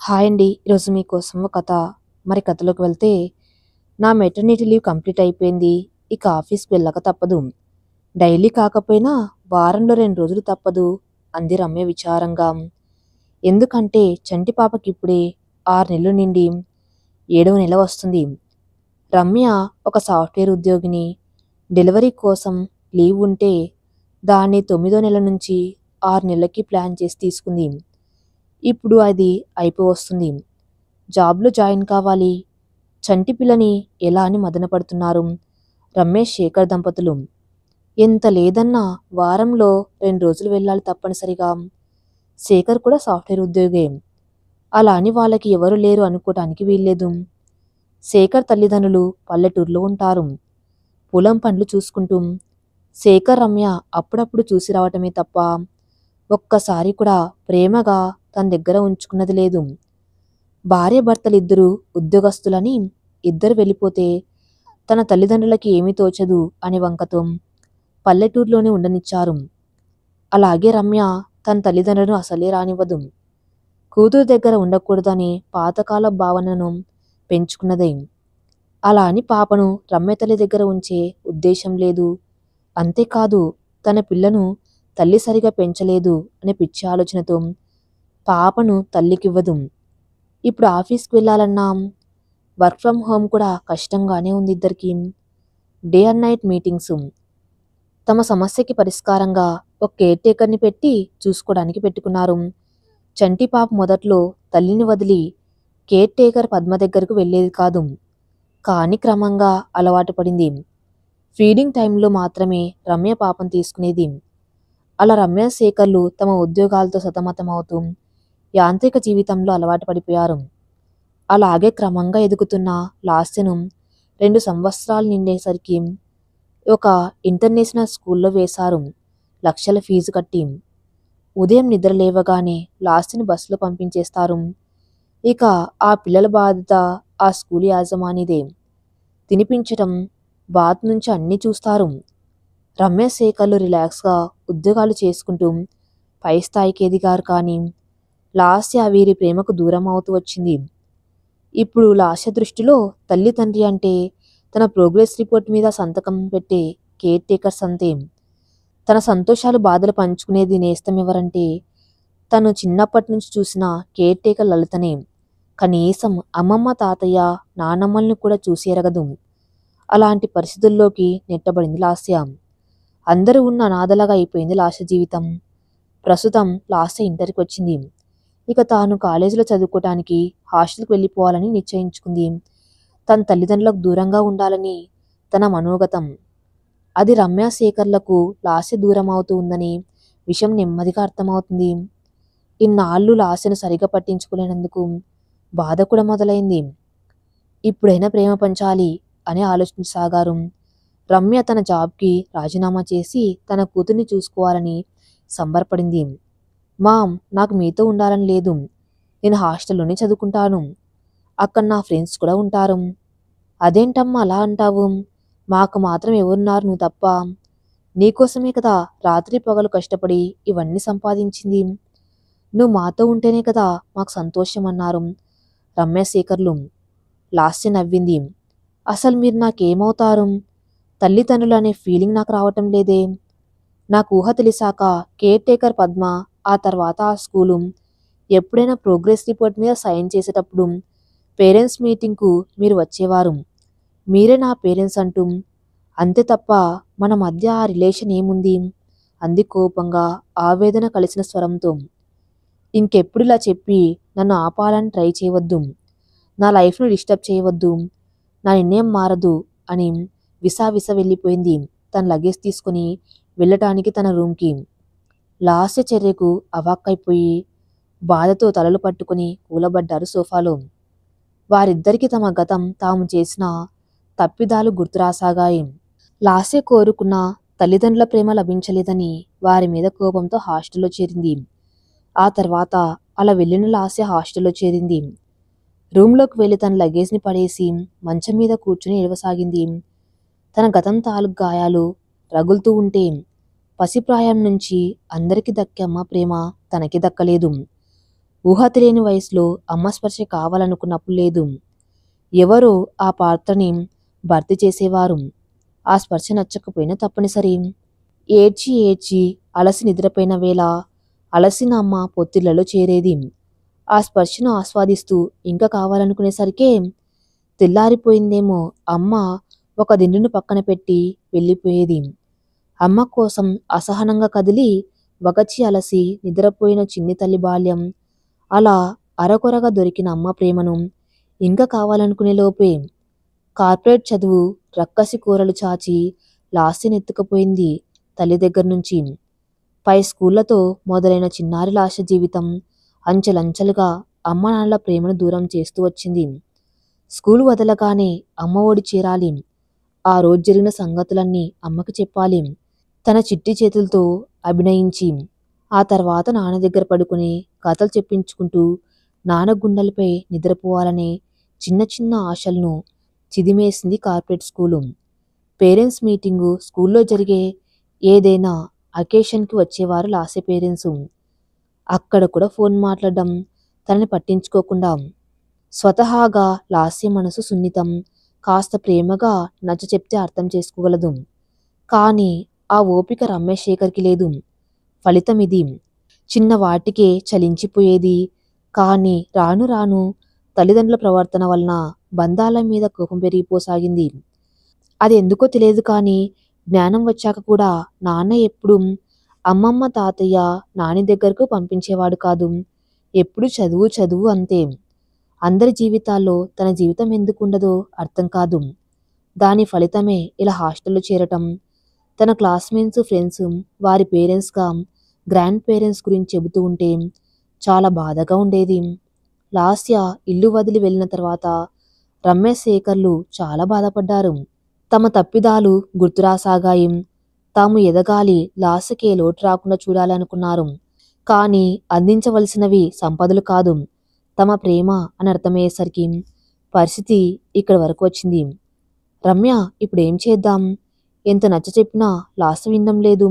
Hi అండి. ఈరోజు మీకోసం ఒక కథ. కథలోకి వెళ్తే, నా మెటర్నిటీ లీవ్ కంప్లీట్ అయిపోయింది. ఇక ఆఫీస్‌కి వెళ్ళక తప్పదు. డైలీ కాకపోయినా వారంలో 2 రోజులు తప్పదు అంది రమ్య విచారంగా. ఎందుకంటే చంటి పాపకిప్పుడే 6 నెలలు నిండి 7వ నెల వస్తుంది. రమ్య ఒక సాఫ్ట్‌వేర్ ఉద్యోగిని. డెలివరీ కోసం లీవ్ ఉంటే దాన్ని 9వ నెల నుంచి 6 నెలలకి ప్లాన్ చేసి తీసుకుంది. ఇప్పుడు అది అయిపోవస్తుంది. జాబ్‌లో జాయిన్ కావాలి. చంటి పిల్లని ఎలా అని మదనపడుతున్నారు రమేష్, శేఖర్ దంపతులు. ఎంత లేదన్నా వారంలో 2 రోజులు వెళ్ళాలి తప్పనిసరిగా. శేఖర్ కూడా సాఫ్ట్‌వేర్ ఉద్యోగే. అలా అని వాళ్ళకి ఎవరు లేరు అనుకోటానికి వీల్లేదు. శేఖర్ తల్లిదండ్రులు పల్లెటూరులో ఉంటారు. పొలం పనులు చూసుకుంటూ. శేఖర్, రమ్య అప్పుడప్పుడు చూసి రావటమే తప్ప ఒక్కసారి కూడా ప్రేమగా తన దగ్గర ఉంచుకున్నది లేదు. భార్యాభర్తలిద్దరూ ఉద్యోగస్తులని ఇద్దరు వెళ్ళిపోతే తన తల్లిదండ్రులకి ఏమీ తోచదు అనే వంకతో పల్లెటూరులోనే ఉండనిచ్చారు. అలాగే రమ్య తన తల్లిదండ్రులను అసలే రానివ్వదు. కూతురు దగ్గర ఉండకూడదనే పాతకాల భావనను పెంచుకున్నదే. అలా అని పాపను రమ్య తల్లి దగ్గర ఉంచే ఉద్దేశం లేదు. అంతేకాదు, తన పిల్లను తల్లి సరిగా పెంచలేదు అనే పిచ్చి ఆలోచనతో పాపను తల్లికివ్వదు. ఇప్పుడు ఆఫీస్‌కి వెళ్ళాలన్నా, వర్క్ ఫ్రమ్ హోమ్ కూడా కష్టంగానే ఉంది ఇద్దరికీ. Day and night meetings. తమ సమస్యకి పరిష్కారంగా ఒక కేర్ టేకర్‌ని పెట్టి చూసుకోవడానికి పెట్టుకున్నారు. చంటి పాప మొదట్లో తల్లిని వదిలి కేర్ టేకర్ పద్మ దగ్గరకు వెళ్ళేది కాదు. కానీ క్రమంగా అలవాటు పడింది. ఫీడింగ్ టైంలో మాత్రమే రమ్య పాపను తీసుకునేది. అలా రమ్య, శేఖర్లు తమ ఉద్యోగాలతో సతమతమవుతూ యాంత్రిక జీవితంలో అలవాటు పడిపోయారు. అలాగే క్రమంగా ఎదుగుతున్న లాస్యను 2 సంవత్సరాలు నిండేసరికి ఒక ఇంటర్నేషనల్ స్కూల్లో వేశారు లక్షల ఫీజు కట్టి. ఉదయం నిద్ర లేవగానే లాస్యను బస్సులో పంపించేస్తారు. ఇక ఆ పిల్లల బాధ్యత ఆ స్కూల్ యాజమానిదే. తినిపించటం, బాత్ నుంచి అన్నీ చూస్తారు. రమ్య, శేఖర్లు రిలాక్స్గా ఉద్యోగాలు చేసుకుంటూ పై స్థాయికి ఎదిగారు. కానీ లాస్య వీరి ప్రేమకు దూరం అవుతూ వచ్చింది. ఇప్పుడు లాస్య దృష్టిలో తల్లి, తండ్రి అంటే తన ప్రోగ్రెస్ రిపోర్ట్ మీద సంతకం పెట్టే కేర్ టేకర్స్ అంతే. తన సంతోషాలు, బాధలు పంచుకునేది నేస్తం ఎవరంటే తను చిన్నప్పటి నుంచి చూసిన కేర్ టేకర్ లలితనే. కనీసం అమ్మమ్మ, తాతయ్య, నానమ్మల్ని కూడా చూసి ఎరగదు. అలాంటి పరిస్థితుల్లోకి నెట్టబడింది లాస్య. అందరూ ఉన్న అనాథలాగా అయిపోయింది లాస్య జీవితం. ప్రస్తుతం లాస్య ఇంటర్కి వచ్చింది. ఇక తాను కాలేజీలో చదువుకోవటానికి హాస్టల్కి వెళ్ళిపోవాలని నిశ్చయించుకుంది. తన తల్లిదండ్రులకు దూరంగా ఉండాలని తన మనోగతం. అది రమ్య, శేఖర్లకు లాస్య దూరం అవుతూ ఉందని విషయం నెమ్మదిగా అర్థమవుతుంది. ఇన్నాళ్ళు లాస్యను సరిగా పట్టించుకోలేనందుకు బాధ కూడా మొదలైంది. ఇప్పుడైనా ప్రేమ పంచాలి అని ఆలోచించసాగారు. రమ్య తన జాబ్కి రాజీనామా చేసి తన కూతుర్ని చూసుకోవాలని సంబరపడింది. మామ్, నాకు మీతో ఉండాలని లేదు. నేను హాస్టల్లోనే చదువుకుంటాను. అక్కడ నా ఫ్రెండ్స్ కూడా ఉంటారు. అదేంటమ్మా అలా అంటావు? మాకు మాత్రం ఎవరున్నారు నువ్వు తప్ప? నీకోసమే కదా రాత్రి పగలు కష్టపడి ఇవన్నీ సంపాదించింది. నువ్వు మాతో ఉంటేనే కదా మాకు సంతోషం అన్నారు రమ్య, శేఖర్లు. లాస్య నవ్వింది. అసలు మీరు నాకేమవుతారు? తల్లిదండ్రులు అనే ఫీలింగ్ నాకు రావటం లేదే. నాకు ఊహ తెలిసాక కేర్ టేకర్ పద్మ, ఆ తర్వాత ఆ స్కూలు. ఎప్పుడైనా ప్రోగ్రెస్ రిపోర్ట్ మీద సైన్ చేసేటప్పుడు పేరెంట్స్ మీటింగ్కు మీరు వచ్చేవారు. మీరే నా పేరెంట్స్ అంటూ. అంతే తప్ప మన మధ్య ఆ రిలేషన్ ఏముంది? అంది కోపంగా, ఆవేదన కలిసిన స్వరంతో. ఇంకెప్పుడు ఇలా చెప్పి నన్ను ఆపాలని ట్రై చేయవద్దు. నా లైఫ్ను డిస్టర్బ్ చేయవద్దు. నా నిర్ణయం మారదు అని విసవిస వెళ్ళిపోయింది తన లగేజ్ తీసుకుని వెళ్ళటానికి తన రూమ్కి. లాస్య చర్యకు అవాక్కైపోయి బాధతో తలలు పట్టుకుని కూలబడ్డారు సోఫాలో. వారిద్దరికీ తమ గతం, తాము చేసిన తప్పిదాలు గుర్తురాసాగాయి. లాస్య కోరుకున్న తల్లిదండ్రుల ప్రేమ లభించలేదని వారి మీద కోపంతో హాస్టల్లో చేరింది. ఆ తర్వాత అలా వెళ్ళిన లాస్య హాస్టల్లో చేరింది. రూమ్లోకి వెళ్ళి తన లగేజ్ని పడేసి మంచం మీద కూర్చుని ఏడవసాగింది. తన గతం తాలూకు గాయాలు రగులుతూ ఉంటే పసిప్రాయం నుంచి అందరికీ దక్కే అమ్మ ప్రేమ తనకి దక్కలేదు. ఊహ తెలియని వయసులో అమ్మ స్పర్శ కావాలనుకున్నప్పుడు లేదు. ఎవరో ఆ పాత్రని భర్తీ చేసేవారు. ఆ స్పర్శ నచ్చకపోయినా తప్పనిసరి. ఏడ్చి ఏడ్చి అలసి నిద్రపోయిన వేళ అలసిన అమ్మ పొత్తిళ్లలో చేరేది. ఆ స్పర్శను ఆస్వాదిస్తూ ఇంకా కావాలనుకునేసరికే తెల్లారిపోయిందేమో అమ్మ ఒక దిండును పక్కన పెట్టి వెళ్ళిపోయేది. అమ్మ కోసం అసహనంగా కదిలి వగచి అలసి నిద్రపోయిన చిన్ని తల్లి బాల్యం అలా అరకొరగా దొరికిన అమ్మ ప్రేమను ఇంకా కావాలనుకునే లోపే కార్పొరేట్ చదువు రక్కసి కూరలు చాచి లాస్యనెత్తుకుపోయింది తల్లి దగ్గర నుంచి. పై స్కూళ్లతో మొదలైన చిన్నారి లాస్య జీవితం అంచెలంచెలుగా అమ్మ నాన్నల ప్రేమను దూరం చేస్తూ వచ్చింది. స్కూలు వదలగానే అమ్మ ఓడి చేరాలి. ఆ రోజు జరిగిన సంగతులన్నీ అమ్మకి చెప్పాలి. తన చిట్టి చేతులతో అభినయించి ఆ తర్వాత నాన్న దగ్గర పడుకుని కథలు చెప్పించుకుంటూ నాన్న గుండెలపై నిద్రపోవాలనే చిన్న చిన్న ఆశలను చిదిమేసింది కార్పొరేట్ స్కూలు. పేరెంట్స్ మీటింగు, స్కూల్లో జరిగే ఏదైనా అకేషన్కి వచ్చేవారు లాస్య పేరెంట్స్. అక్కడ కూడా ఫోన్ మాట్లాడడం తనని పట్టించుకోకుండా. స్వతహాగా లాస్య మనసు సున్నితం, కాస్త ప్రేమగా నచ్చ చెప్తే అర్థం చేసుకోగలదు. కానీ ఆ ఓపిక రమ్యశేఖర్కి లేదు. ఫలితం ఇది. చిన్న వాటికే చలించిపోయేది. కానీ రాను రాను తల్లిదండ్రుల ప్రవర్తన వలన బంధాల మీద కోపం పెరిగిపోసాగింది. అది ఎందుకో తెలియదు కానీ జ్ఞానం వచ్చాక కూడా నాన్న ఎప్పుడు అమ్మమ్మ తాతయ్య నాని దగ్గరకు పంపించేవాడు కాదు. ఎప్పుడు చదువు చదువు అంతే. అందరి జీవితాల్లో తన జీవితం ఎందుకుండదో అర్థం కాదు. దాని ఫలితమే ఇలా హాస్టల్లో చేరటం. తన క్లాస్మేట్స్ ఫ్రెండ్స్ వారి పేరెంట్స్గా గ్రాండ్ పేరెంట్స్ గురించి చెబుతూ ఉంటే చాలా బాధగా ఉండేది. లాస్య ఇల్లు వదిలి వెళ్ళిన తర్వాత రమ్యశేఖర్లు చాలా బాధపడ్డారు. తమ తప్పిదాలు గుర్తురాసాగాయి. తాము ఎదగాలి, లాస్యకే లోటు రాకుండా చూడాలనుకున్నారు. కానీ అందించవలసినవి సంపదలు కాదు, తమ ప్రేమ అని అర్థమయ్యేసరికి పరిస్థితి ఇక్కడి వరకు వచ్చింది. రమ్య ఇప్పుడేం చేద్దాం? ఎంత నచ్చ చెప్పినా లాస్య వినడం లేదు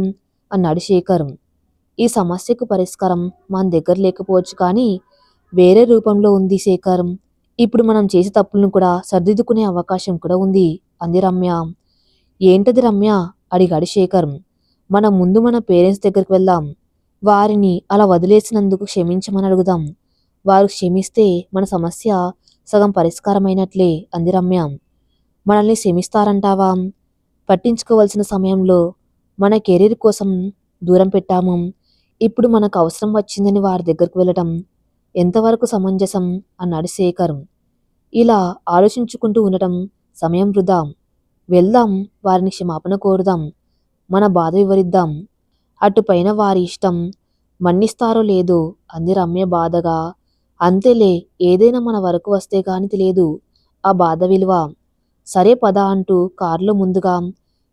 అన్నాడు శేఖర్. ఈ సమస్యకు పరిష్కారం మన దగ్గర లేకపోవచ్చు కానీ వేరే రూపంలో ఉంది శేఖర్. ఇప్పుడు మనం చేసే తప్పులను కూడా సరిదిద్దుకునే అవకాశం కూడా ఉంది అంది రమ్య. ఏంటది రమ్య అడిగాడు శేఖర్. మనం ముందు మన పేరెంట్స్ దగ్గరికి వెళ్దాం. వారిని అలా వదిలేసినందుకు క్షమించమని అడుగుదాం. వారు క్షమిస్తే మన సమస్య సగం పరిష్కారమైనట్లే అంది రమ్య. మనల్ని క్షమిస్తారంటావా? పట్టించుకోవలసిన సమయంలో మన కెరీర్ కోసం దూరం పెట్టాము. ఇప్పుడు మనకు అవసరం వచ్చిందని వారి దగ్గరకు వెళ్ళటం ఎంతవరకు సమంజసం అన్నాడు శేఖర్. ఇలా ఆలోచించుకుంటూ ఉండటం సమయం వృధా. వెళ్దాం, వారిని క్షమాపణ కోరుదాం, మన బాధ వివరిద్దాం. అటుపైన వారి ఇష్టం, మన్నిస్తారో లేదో అంది రమ్య బాధగా. అంతేలే, ఏదైనా మన వరకు వస్తే గాని తెలియదు ఆ బాధ విలువ. సరే పద అంటూ కారులో ముందుగా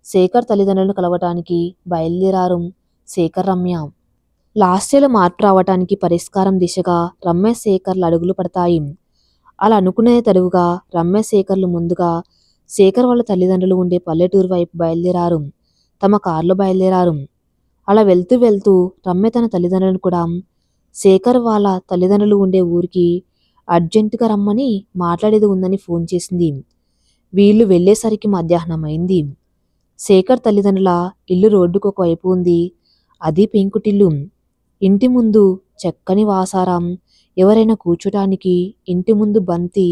శేఖర్ తల్లిదండ్రులను కలవటానికి బయలుదేరారు శేఖర్ రమ్య. లాస్యలో మార్పు రావటానికి పరిష్కారం దిశగా రమ్యశేఖర్ల అడుగులు పడతాయి. అలా అనుకునే తడువుగా రమ్యశేఖర్లు ముందుగా శేఖర్ వాళ్ళ తల్లిదండ్రులు ఉండే పల్లెటూరు వైపు బయలుదేరారు. తమ కారులో బయలుదేరారు. అలా వెళ్తూ వెళ్తూ రమ్య తన తల్లిదండ్రులను కూడా శేఖర్ వాళ్ళ తల్లిదండ్రులు ఉండే ఊరికి అర్జెంటుగా రమ్మని మాట్లాడేది ఉందని ఫోన్ చేసింది. వీళ్ళు వెళ్లేసరికి మధ్యాహ్నం అయింది. శేఖర్ తల్లిదండ్రుల ఇల్లు రోడ్డుకు ఒకవైపు ఉంది. అది పెంకుటిల్లు. ఇంటి ముందు చక్కని వాసారం, ఎవరైనా కూర్చోటానికి ఇంటి ముందు బంతి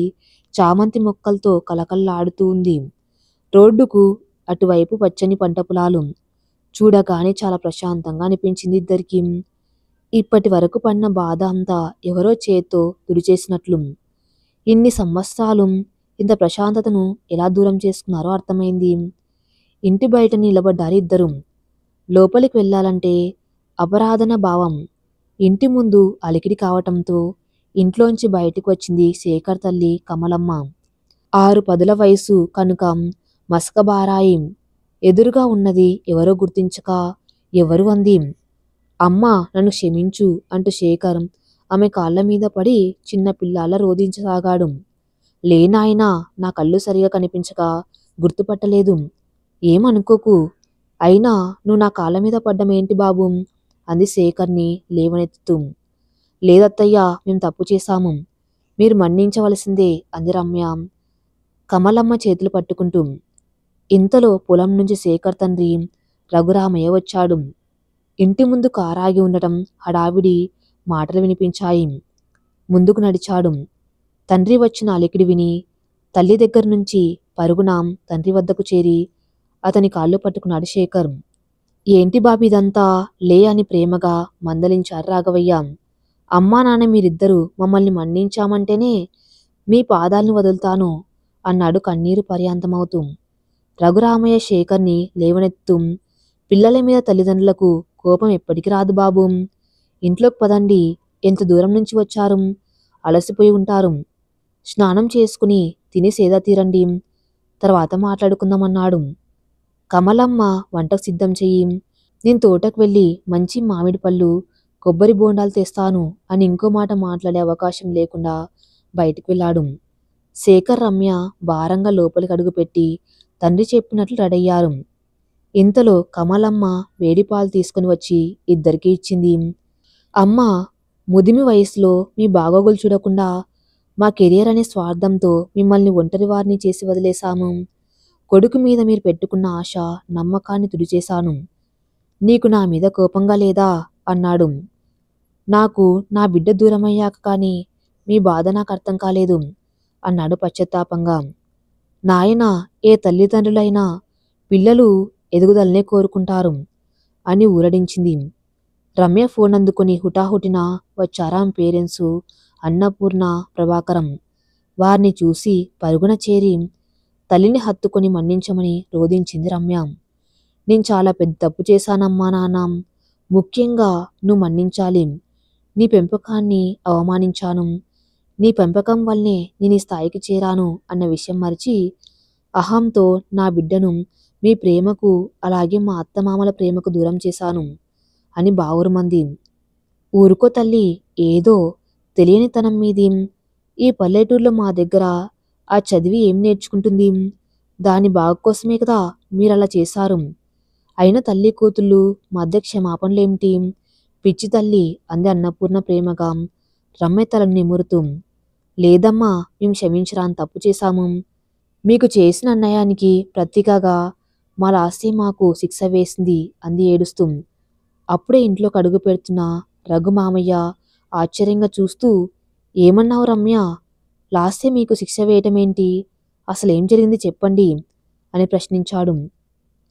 చామంతి మొక్కలతో కలకల్లాడుతూ ఉంది. రోడ్డుకు అటువైపు పచ్చని పంట పొలాలు. చూడగానే చాలా ప్రశాంతంగా అనిపించింది ఇద్దరికి. ఇప్పటి వరకు పడిన బాధ అంతా ఎవరో చేత్తో తుడిచేసినట్లు. ఇన్ని సంవత్సరాలు ఇంత ప్రశాంతతను ఎలా దూరం చేసుకున్నారో అర్థమైంది. ఇంటి బయట నిలబడ్డారు ఇద్దరు. లోపలికి వెళ్ళాలంటే అపరాధన భావం. ఇంటి ముందు అలికిడి కావటంతో ఇంట్లోంచి బయటికి వచ్చింది శేఖర్ తల్లి కమలమ్మ. 6 పదుల వయసు కనుక మసకబారాయి. ఎదురుగా ఉన్నది ఎవరో గుర్తించక ఎవరు అంది. అమ్మా, నన్ను క్షమించు అంటూ శేఖర్ ఆమె కాళ్ల మీద పడి చిన్న పిల్లాల రోధించసాగాడు. లేనాయనా, నా కళ్ళు సరిగా కనిపించక గుర్తుపట్టలేదు. ఏమనుకోకు. అయినా నువ్వు నా కాళ్ళ మీద పడ్డమేంటి బాబు అంది శేఖర్ని లేవనెత్తుతూ. లేదత్తయ్యా, మేం తప్పు చేశాము. మీరు మన్నించవలసిందే అంది రమ్య కమలమ్మ చేతులు పట్టుకుంటూ. ఇంతలో పొలం నుంచి శేఖర్ తండ్రి రఘురామయ్య వచ్చాడు. ఇంటి ముందు కారాగి ఉండటం హడావిడి మాటలు వినిపించాయి. ముందుకు నడిచాడు. తండ్రి వచ్చిన అలికిడి విని తల్లి దగ్గర నుంచి పరుగున తండ్రి వద్దకు చేరి అతని కాళ్ళు పట్టుకున్నాడు శేఖర్. ఏంటి బాబిదంతా లే అని ప్రేమగా మందలించారు రాఘవయ్య. అమ్మా నాన్న మీరిద్దరూ మమ్మల్ని మన్నించామంటేనే మీ పాదాలను వదులుతాను అన్నాడు కన్నీరు పర్యాంతమవుతూ. రఘురామయ్య శేఖర్ని లేవనెత్తు. పిల్లల మీద తల్లిదండ్రులకు కోపం ఎప్పటికి రాదు బాబు. ఇంట్లోకి పదండి. ఎంత దూరం నుంచి వచ్చారు? అలసిపోయి ఉంటారు. స్నానం చేసుకుని తిని సేద తీరండి. తర్వాత మాట్లాడుకుందామన్నాడు. కమలమ్మ వంటకు సిద్ధం చెయ్యి. నేను తోటకు వెళ్ళి మంచి మామిడి పళ్ళు కొబ్బరి బోండాలు తెస్తాను అని ఇంకో మాట మాట్లాడే అవకాశం లేకుండా బయటికి వెళ్ళాడు. శేఖర్ రమ్య భారంగా లోపలికి అడుగుపెట్టి తండ్రి చెప్పినట్లు రెడయ్యారు. ఇంతలో కమలమ్మ వేడి పాలు తీసుకుని వచ్చి ఇద్దరికీ ఇచ్చింది. అమ్మ, ముదిమి వయసులో మీ బాగోగులు చూడకుండా మా కెరియర్ అనే స్వార్థంతో మిమ్మల్ని ఒంటరి వారిని చేసి వదిలేశాము. కొడుకు మీద మీరు పెట్టుకున్న ఆశ, నమ్మకాన్ని తుడిచేశాను. నీకు నా మీద కోపంగా లేదా అన్నాడు. నాకు నా బిడ్డ దూరమయ్యాక కానీ మీ బాధ నాకు అర్థం కాలేదు అన్నాడు పశ్చాత్తాపంగా. నాయనా, ఏ తల్లిదండ్రులైనా పిల్లలు ఎదుగుదలనే కోరుకుంటారు అని ఊరడించింది. రమ్య ఫోన్ అందుకుని హుటాహుటిన వచ్చారా పేరెంట్సు అన్నపూర్ణ, ప్రభాకరం. వారిని చూసి పరుగున చేరి తల్లిని హత్తుకొని మన్నించమని రోధించింది రమ్య. నేను చాలా పెద్ద తప్పు చేశానమ్మా నాన్న. ముఖ్యంగా నువ్వు మన్నించాలి. నీ పెంపకాన్ని అవమానించాను. నీ పెంపకం వల్లనే నేను ఈ స్థాయికి చేరాను అన్న విషయం మరిచి అహంతో నా బిడ్డను మీ ప్రేమకు అలాగే మా అత్తమామల ప్రేమకు దూరం చేశాను అని బావురుమంది. ఊరుకో తల్లి, ఏదో తెలియనితనం మీది. ఈ పల్లెటూరులో మా దగ్గర ఆ చదివి ఏం నేర్చుకుంటుంది? దాని బాగు కోసమే కదా మీరలా చేశారు. అయిన తల్లి కూతుళ్ళు మధ్య క్షమాపణలేమిటి? పిచ్చి తల్లి అంది అన్నపూర్ణ ప్రేమగా రమ్య తలను నిమురుతూ. లేదమ్మా, మేము క్షమించరాని తప్పు చేశాము. మీకు చేసిన అన్యాయానికి ప్రతీకగా మా లాస్య మాకు శిక్ష వేసింది అంది ఏడుస్తూ. అప్పుడే ఇంట్లోకి అడుగు పెడుతున్న రఘుమామయ్య ఆశ్చర్యంగా చూస్తూ, ఏమన్నావు రమ్య? లాస్య మీకు శిక్ష వేయటమేంటి? అసలేం జరిగింది చెప్పండి అని ప్రశ్నించాడు.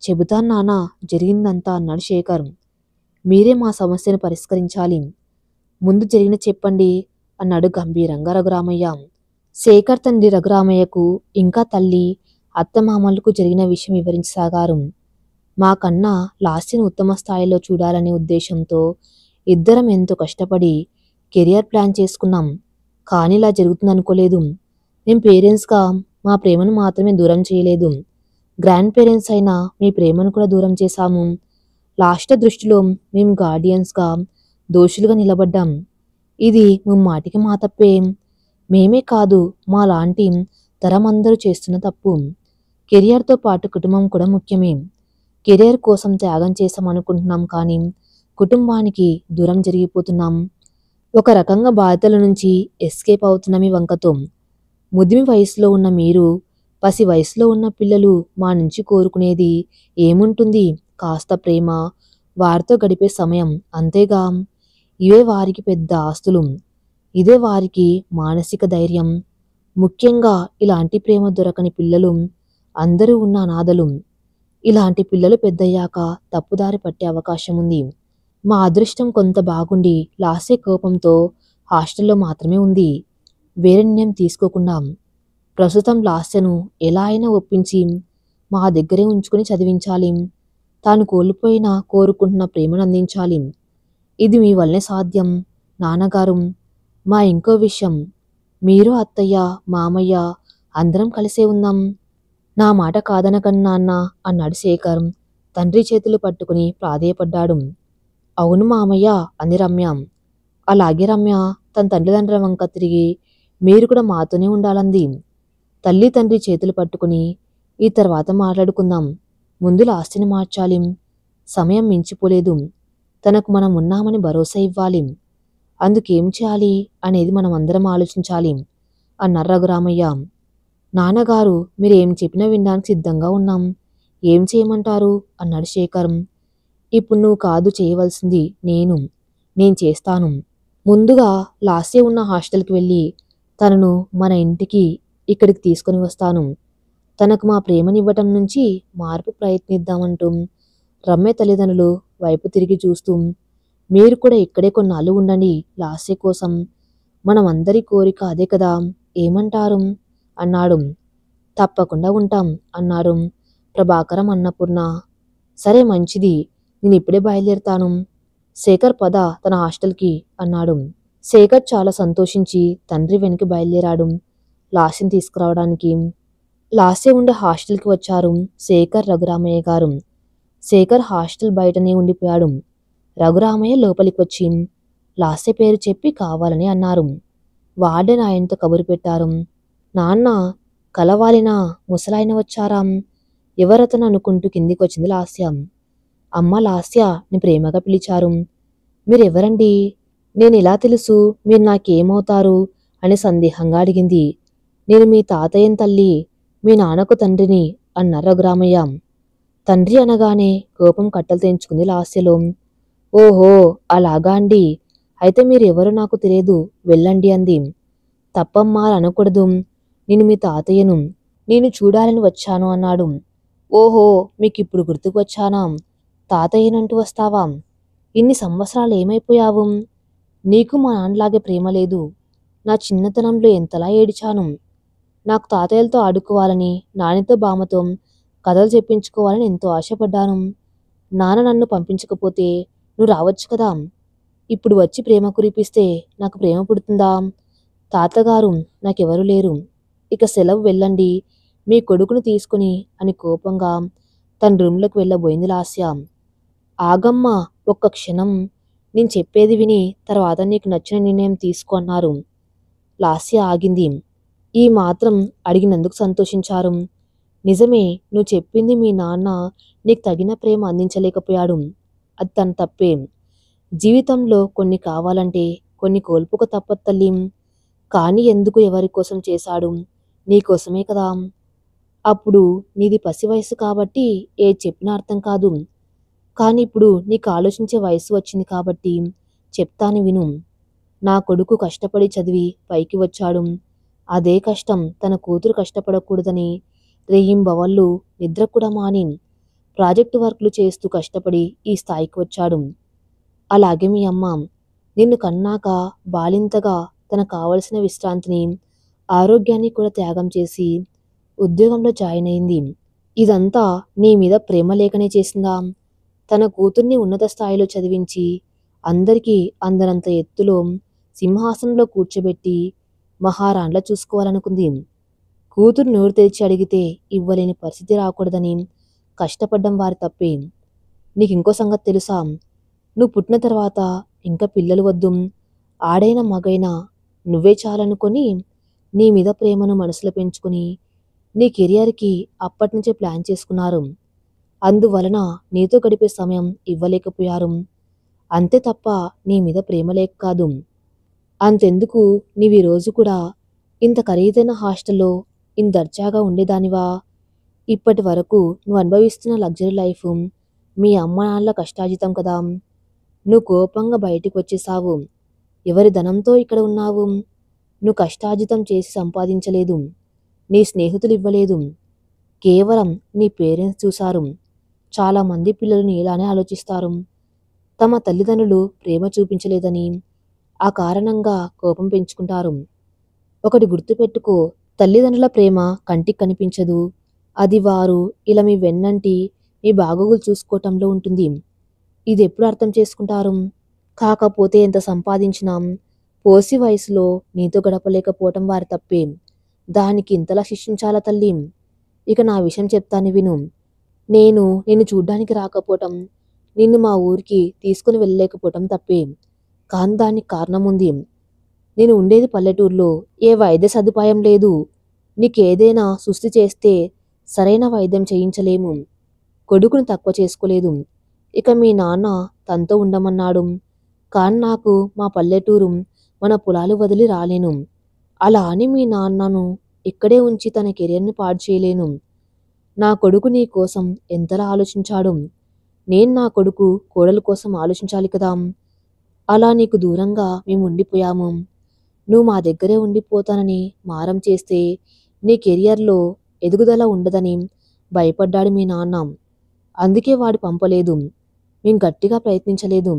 చెబుతాను నానా, జరిగిందంతా అన్నాడు శేఖర్. మీరే మా సమస్యను పరిష్కరించాలి. ముందు జరిగిన చెప్పండి అన్నాడు గంభీరంగా రఘురామయ్య. శేఖర్ తండ్రి రఘురామయ్యకు ఇంకా తల్లి అత్తమామలకు జరిగిన విషయం వివరించసాగారు. మాకన్నా లాస్యను ఉత్తమ స్థాయిలో చూడాలనే ఉద్దేశంతో ఇద్దరం ఎంతో కష్టపడి కెరియర్ ప్లాన్ చేసుకున్నాం. కానీ ఇలా జరుగుతుందనుకోలేదు. మేము పేరెంట్స్గా మా ప్రేమను మాత్రమే దూరం చేయలేదు, గ్రాండ్ పేరెంట్స్ అయినా మీ ప్రేమను కూడా దూరం చేశాము. లాస్ట్ దృష్టిలో మేము గార్డియన్స్గా దోషులుగా నిలబడ్డాం. ఇది ముమ్మాటికి మా తప్పే. మేమే కాదు, మా లాంటి తరం అందరూ చేస్తున్న తప్పు. కెరియర్తో పాటు కుటుంబం కూడా ముఖ్యమే. కెరియర్ కోసం త్యాగం చేసామనుకుంటున్నాం, కానీ కుటుంబానికి దూరం జరిగిపోతున్నాం. ఒక రకంగా బాధ్యతల నుంచి ఎస్కేప్ అవుతున్న మీ వంకతో ముదిమి వయసులో ఉన్న మీరు, పసి వయసులో ఉన్న పిల్లలు మా నుంచి కోరుకునేది ఏముంటుంది? కాస్త ప్రేమ, వారితో గడిపే సమయం, అంతేగా. ఇవే వారికి పెద్ద ఆస్తులు. ఇదే వారికి మానసిక ధైర్యం. ముఖ్యంగా ఇలాంటి ప్రేమ దొరకని పిల్లలు అందరూ ఉన్న అనాథలు. ఇలాంటి పిల్లలు పెద్దయ్యాక తప్పుదారి పట్టే అవకాశం ఉంది. మా అదృష్టం కొంత బాగుండి లాస్య కోపంతో హాస్టల్లో మాత్రమే ఉంది. వేరే నిర్ణయం తీసుకోకుండా ప్రస్తుతం లాస్యను ఎలా అయినా ఒప్పించి మా దగ్గరే ఉంచుకుని చదివించాలి. తాను కోల్పోయినా కోరుకుంటున్న ప్రేమను అందించాలి. ఇది మీ వల్లనే సాధ్యం నాన్నగారు. మా ఇంకో విషయం, మీరు, అత్తయ్య, మామయ్య అందరం కలిసే ఉందాం. నా మాట కాదనకన్నా నాన్న అన్నాడు శేఖర్ తండ్రి చేతులు పట్టుకుని ప్రాధేయపడ్డాడు. అవును మామయ్య అంది రమ్య. అలాగే రమ్య తన తల్లిదండ్రుల వంక తిరిగి, మీరు కూడా మాతోనే ఉండాలంది. తల్లి తండ్రి చేతులు పట్టుకుని, ఈ తర్వాత మాట్లాడుకుందాం. ముందు లాస్తిని మార్చాలి. సమయం మించిపోలేదు. తనకు మనం ఉన్నామని భరోసా ఇవ్వాలి. అందుకేం చేయాలి అనేది మనం అందరం ఆలోచించాలి అన్నారు రఘురామయ్య. నాన్నగారు మీరేం చెప్పినా వినడానికి సిద్ధంగా ఉన్నాం. ఏం చేయమంటారు అన్నాడు శేఖర్. ఇప్పుడు నువ్వు కాదు చేయవలసింది, నేను చేస్తాను. ముందుగా లాస్య ఉన్న హాస్టల్కి వెళ్ళి తనను మన ఇంటికి ఇక్కడికి తీసుకుని వస్తాను. తనకు మా ప్రేమనివ్వటం నుంచి మార్పు ప్రయత్నిద్దామంటూ రమ్య తల్లిదండ్రులు వైపు తిరిగి చూస్తూ, మీరు కూడా ఇక్కడే కొన్నాళ్ళు ఉండండి లాస్య కోసం. మనం అందరి కోరిక అదే కదా, ఏమంటారు అన్నాడు. తప్పకుండా ఉంటాం అన్నారు ప్రభాకరం, అన్నపూర్ణ. సరే మంచిది, నేను ఇప్పుడే బయలుదేరుతాను. శేఖర్ పద తన హాస్టల్కి అన్నాడు. శేఖర్ చాలా సంతోషించి తండ్రి వెనక బయలుదేరాడు లాస్యని తీసుకురావడానికి. లాస్య ఉండే హాస్టల్కి వచ్చారు శేఖర్, రఘురామయ్య గారు. శేఖర్ హాస్టల్ బయటనే ఉండిపోయాడు. రఘురామయ్య లోపలికి వచ్చి లాస్య పేరు చెప్పి కావాలని అన్నారు. వార్డెన్ ఆయనతో కబురు పెట్టారు. నాన్న, కలవాలిన ముసలాయన వచ్చారా? ఎవరతను అనుకుంటూ కిందికి వచ్చింది లాస్య. అమ్మ లాస్య ని ప్రేమగా పిలిచారు. మీరెవరండి? నేను ఎలా తెలుసు మీరు నాకేమవుతారు అని సందేహంగా అడిగింది. నేను మీ తాతయ్యన్ తల్లి, మీ నాన్నకు తండ్రిని అన్నారు రఘురామయ్య. తండ్రి అనగానే కోపం కట్టలు తెంచుకుంది లాస్యలో. ఓహో అలాగా అండి, అయితే మీరెవరో నాకు తెలియదు, వెళ్ళండి అంది. తప్పమ్మా అనకూడదు, నేను మీ తాతయ్యను, నేను చూడాలని వచ్చాను అన్నాడు. ఓహో మీకిప్పుడు గుర్తుకు వచ్చానా? తాతయ్యనంటూ వస్తావా? ఇన్ని సంవత్సరాలు ఏమైపోయావు? నీకు మా నాన్నలాగే ప్రేమ లేదు. నా చిన్నతనంలో ఎంతలా ఏడిచాను. నాకు తాతయ్యలతో ఆడుకోవాలని, నానితో బామ్మతో కథలు చెప్పించుకోవాలని ఎంతో ఆశపడ్డాను. నాన్న నన్ను పంపించకపోతే నువ్వు రావచ్చు కదా. ఇప్పుడు వచ్చి ప్రేమ కురిపిస్తే నాకు ప్రేమ పుడుతుందా? తాతగారు నాకెవరూ లేరు, ఇక సెలవు వెళ్ళండి, మీ కొడుకుని తీసుకుని అని కోపంగా తన రూమ్లోకి వెళ్ళబోయింది లాస్య. ఆగమ్మ, ఒక్క క్షణం, నేను చెప్పేది విని తర్వాత నీకు నచ్చిన నిర్ణయం తీసుకో అన్నారు. లాస్య ఆగింది. ఈ మాత్రం అడిగినందుకు సంతోషించారు. నిజమే, నువ్వు చెప్పింది, మీ నాన్న నీకు తగిన ప్రేమ అందించలేకపోయాడు, అది తన తప్పే. జీవితంలో కొన్ని కావాలంటే కొన్ని కోల్పోక తప్పదు తల్లి. కానీ ఎందుకు ఎవరి కోసం చేశాడు? నీకోసమే కదా. అప్పుడు నీది పసి వయసు కాబట్టి ఏ చెప్పినా అర్థం కాదు. కానీ ఇప్పుడు నీకు ఆలోచించే వయసు వచ్చింది కాబట్టి చెప్తాను విను. నా కొడుకు కష్టపడి చదివి పైకి వచ్చాడు. అదే కష్టం తన కూతురు కష్టపడకూడదని రేయింబవళ్ళు నిద్ర కూడా మాని ప్రాజెక్టు వర్క్లు చేస్తూ కష్టపడి ఈ స్థాయికి వచ్చాడు. అలాగే మీ అమ్మ నిన్ను కన్నాక బాలింతగా తనకు కావలసిన విశ్రాంతిని, ఆరోగ్యాన్ని కూడా త్యాగం చేసి ఉద్యోగంలో జాయిన్ అయింది. ఇదంతా నీ మీద ప్రేమ లేకనే చేసిందా? తన కూతుర్ని ఉన్నత స్థాయిలో చదివించి అందరికీ అందనంత ఎత్తులో సింహాసనంలో కూర్చోబెట్టి మహారాణిలా చూసుకోవాలనుకుంది. కూతురు నోరు తెరిచి అడిగితే ఇవ్వలేని పరిస్థితి రాకూడదని కష్టపడ్డం వారి తప్పే. నీకింకో సంగతి తెలుసా? నువ్వు పుట్టిన తర్వాత ఇంకా పిల్లలు వద్దు, ఆడైనా మగైనా నువ్వే చాలనుకొని నీ మీద ప్రేమను మనసులో పెంచుకుని నీ కెరియర్కి అప్పటినుంచే ప్లాన్ చేసుకున్నారు. అందువలన నీతో గడిపే సమయం ఇవ్వలేకపోయారు. అంతే తప్ప నీ మీద ప్రేమ లేక కాదు. అంతెందుకు, నీవి రోజు కూడా ఇంత ఖరీదైన హాస్టల్లో ఇంత దర్జాగా ఉండేదానివా? ఇప్పటి వరకు నువ్వు అనుభవిస్తున్న లగ్జరీ లైఫ్ మీ అమ్మ నాన్నల కష్టార్జితం కదా. నువ్వు కోపంగా బయటికి వచ్చేసావు. ఎవరి ధనంతో ఇక్కడ ఉన్నావు? నువ్వు కష్టార్జితం చేసి సంపాదించలేదు, నీ స్నేహితులు ఇవ్వలేదు, కేవలం నీ పేరెంట్స్ చూశారు. చాలామంది పిల్లలు ఇలానే ఆలోచిస్తారు. తమ తల్లిదండ్రులు ప్రేమ చూపించలేదని ఆ కారణంగా కోపం పెంచుకుంటారు. ఒకటి గుర్తుపెట్టుకో, తల్లిదండ్రుల ప్రేమ కంటికి కనిపించదు. అది వారు ఇలా మీ వెన్నంటి మీ బాగోగులు చూసుకోవటంలో ఉంటుంది. ఇది ఎప్పుడు అర్థం చేసుకుంటారు? కాకపోతే ఎంత సంపాదించినా పోసి వయసులో నీతో గడపలేకపోవటం వారి తప్పే. దానికి ఇంతలా శిక్షించాలా తల్లి? ఇక నా విషయం చెప్తాను విను. నిన్ను చూడ్డానికి రాకపోవటం, నిన్ను మా ఊరికి తీసుకుని వెళ్ళలేకపోవటం తప్పే. కానీ దానికి కారణం ఉంది. నేను ఉండేది పల్లెటూరులో, ఏ వైద్య సదుపాయం లేదు. నీకేదైనా సుస్థి చేస్తే సరైన వైద్యం చేయించలేము. కొడుకుని తక్కువ చేసుకోలేదు. ఇక మీ నాన్న తనతో ఉండమన్నాడు. కాని నాకు మా పల్లెటూరు, మన పొలాలు వదిలి రాలేను. అలా అని మీ నాన్నను ఇక్కడే ఉంచి తన కెరియర్ని పాడు చేయలేను. నా కొడుకు నీ కోసం ఎంతలా ఆలోచించాడు. నేను నా కొడుకు కోడలు కోసం ఆలోచించాలి కదా. అలా నీకు దూరంగా మేము ఉండిపోయాము. నువ్వు మా దగ్గరే ఉండిపోతానని మారం చేస్తే నీ కెరియర్లో ఎదుగుదల ఉండదని భయపడ్డాడు మీ నాన్న. అందుకే వాడు పంపలేదు. మేం గట్టిగా ప్రయత్నించలేదు.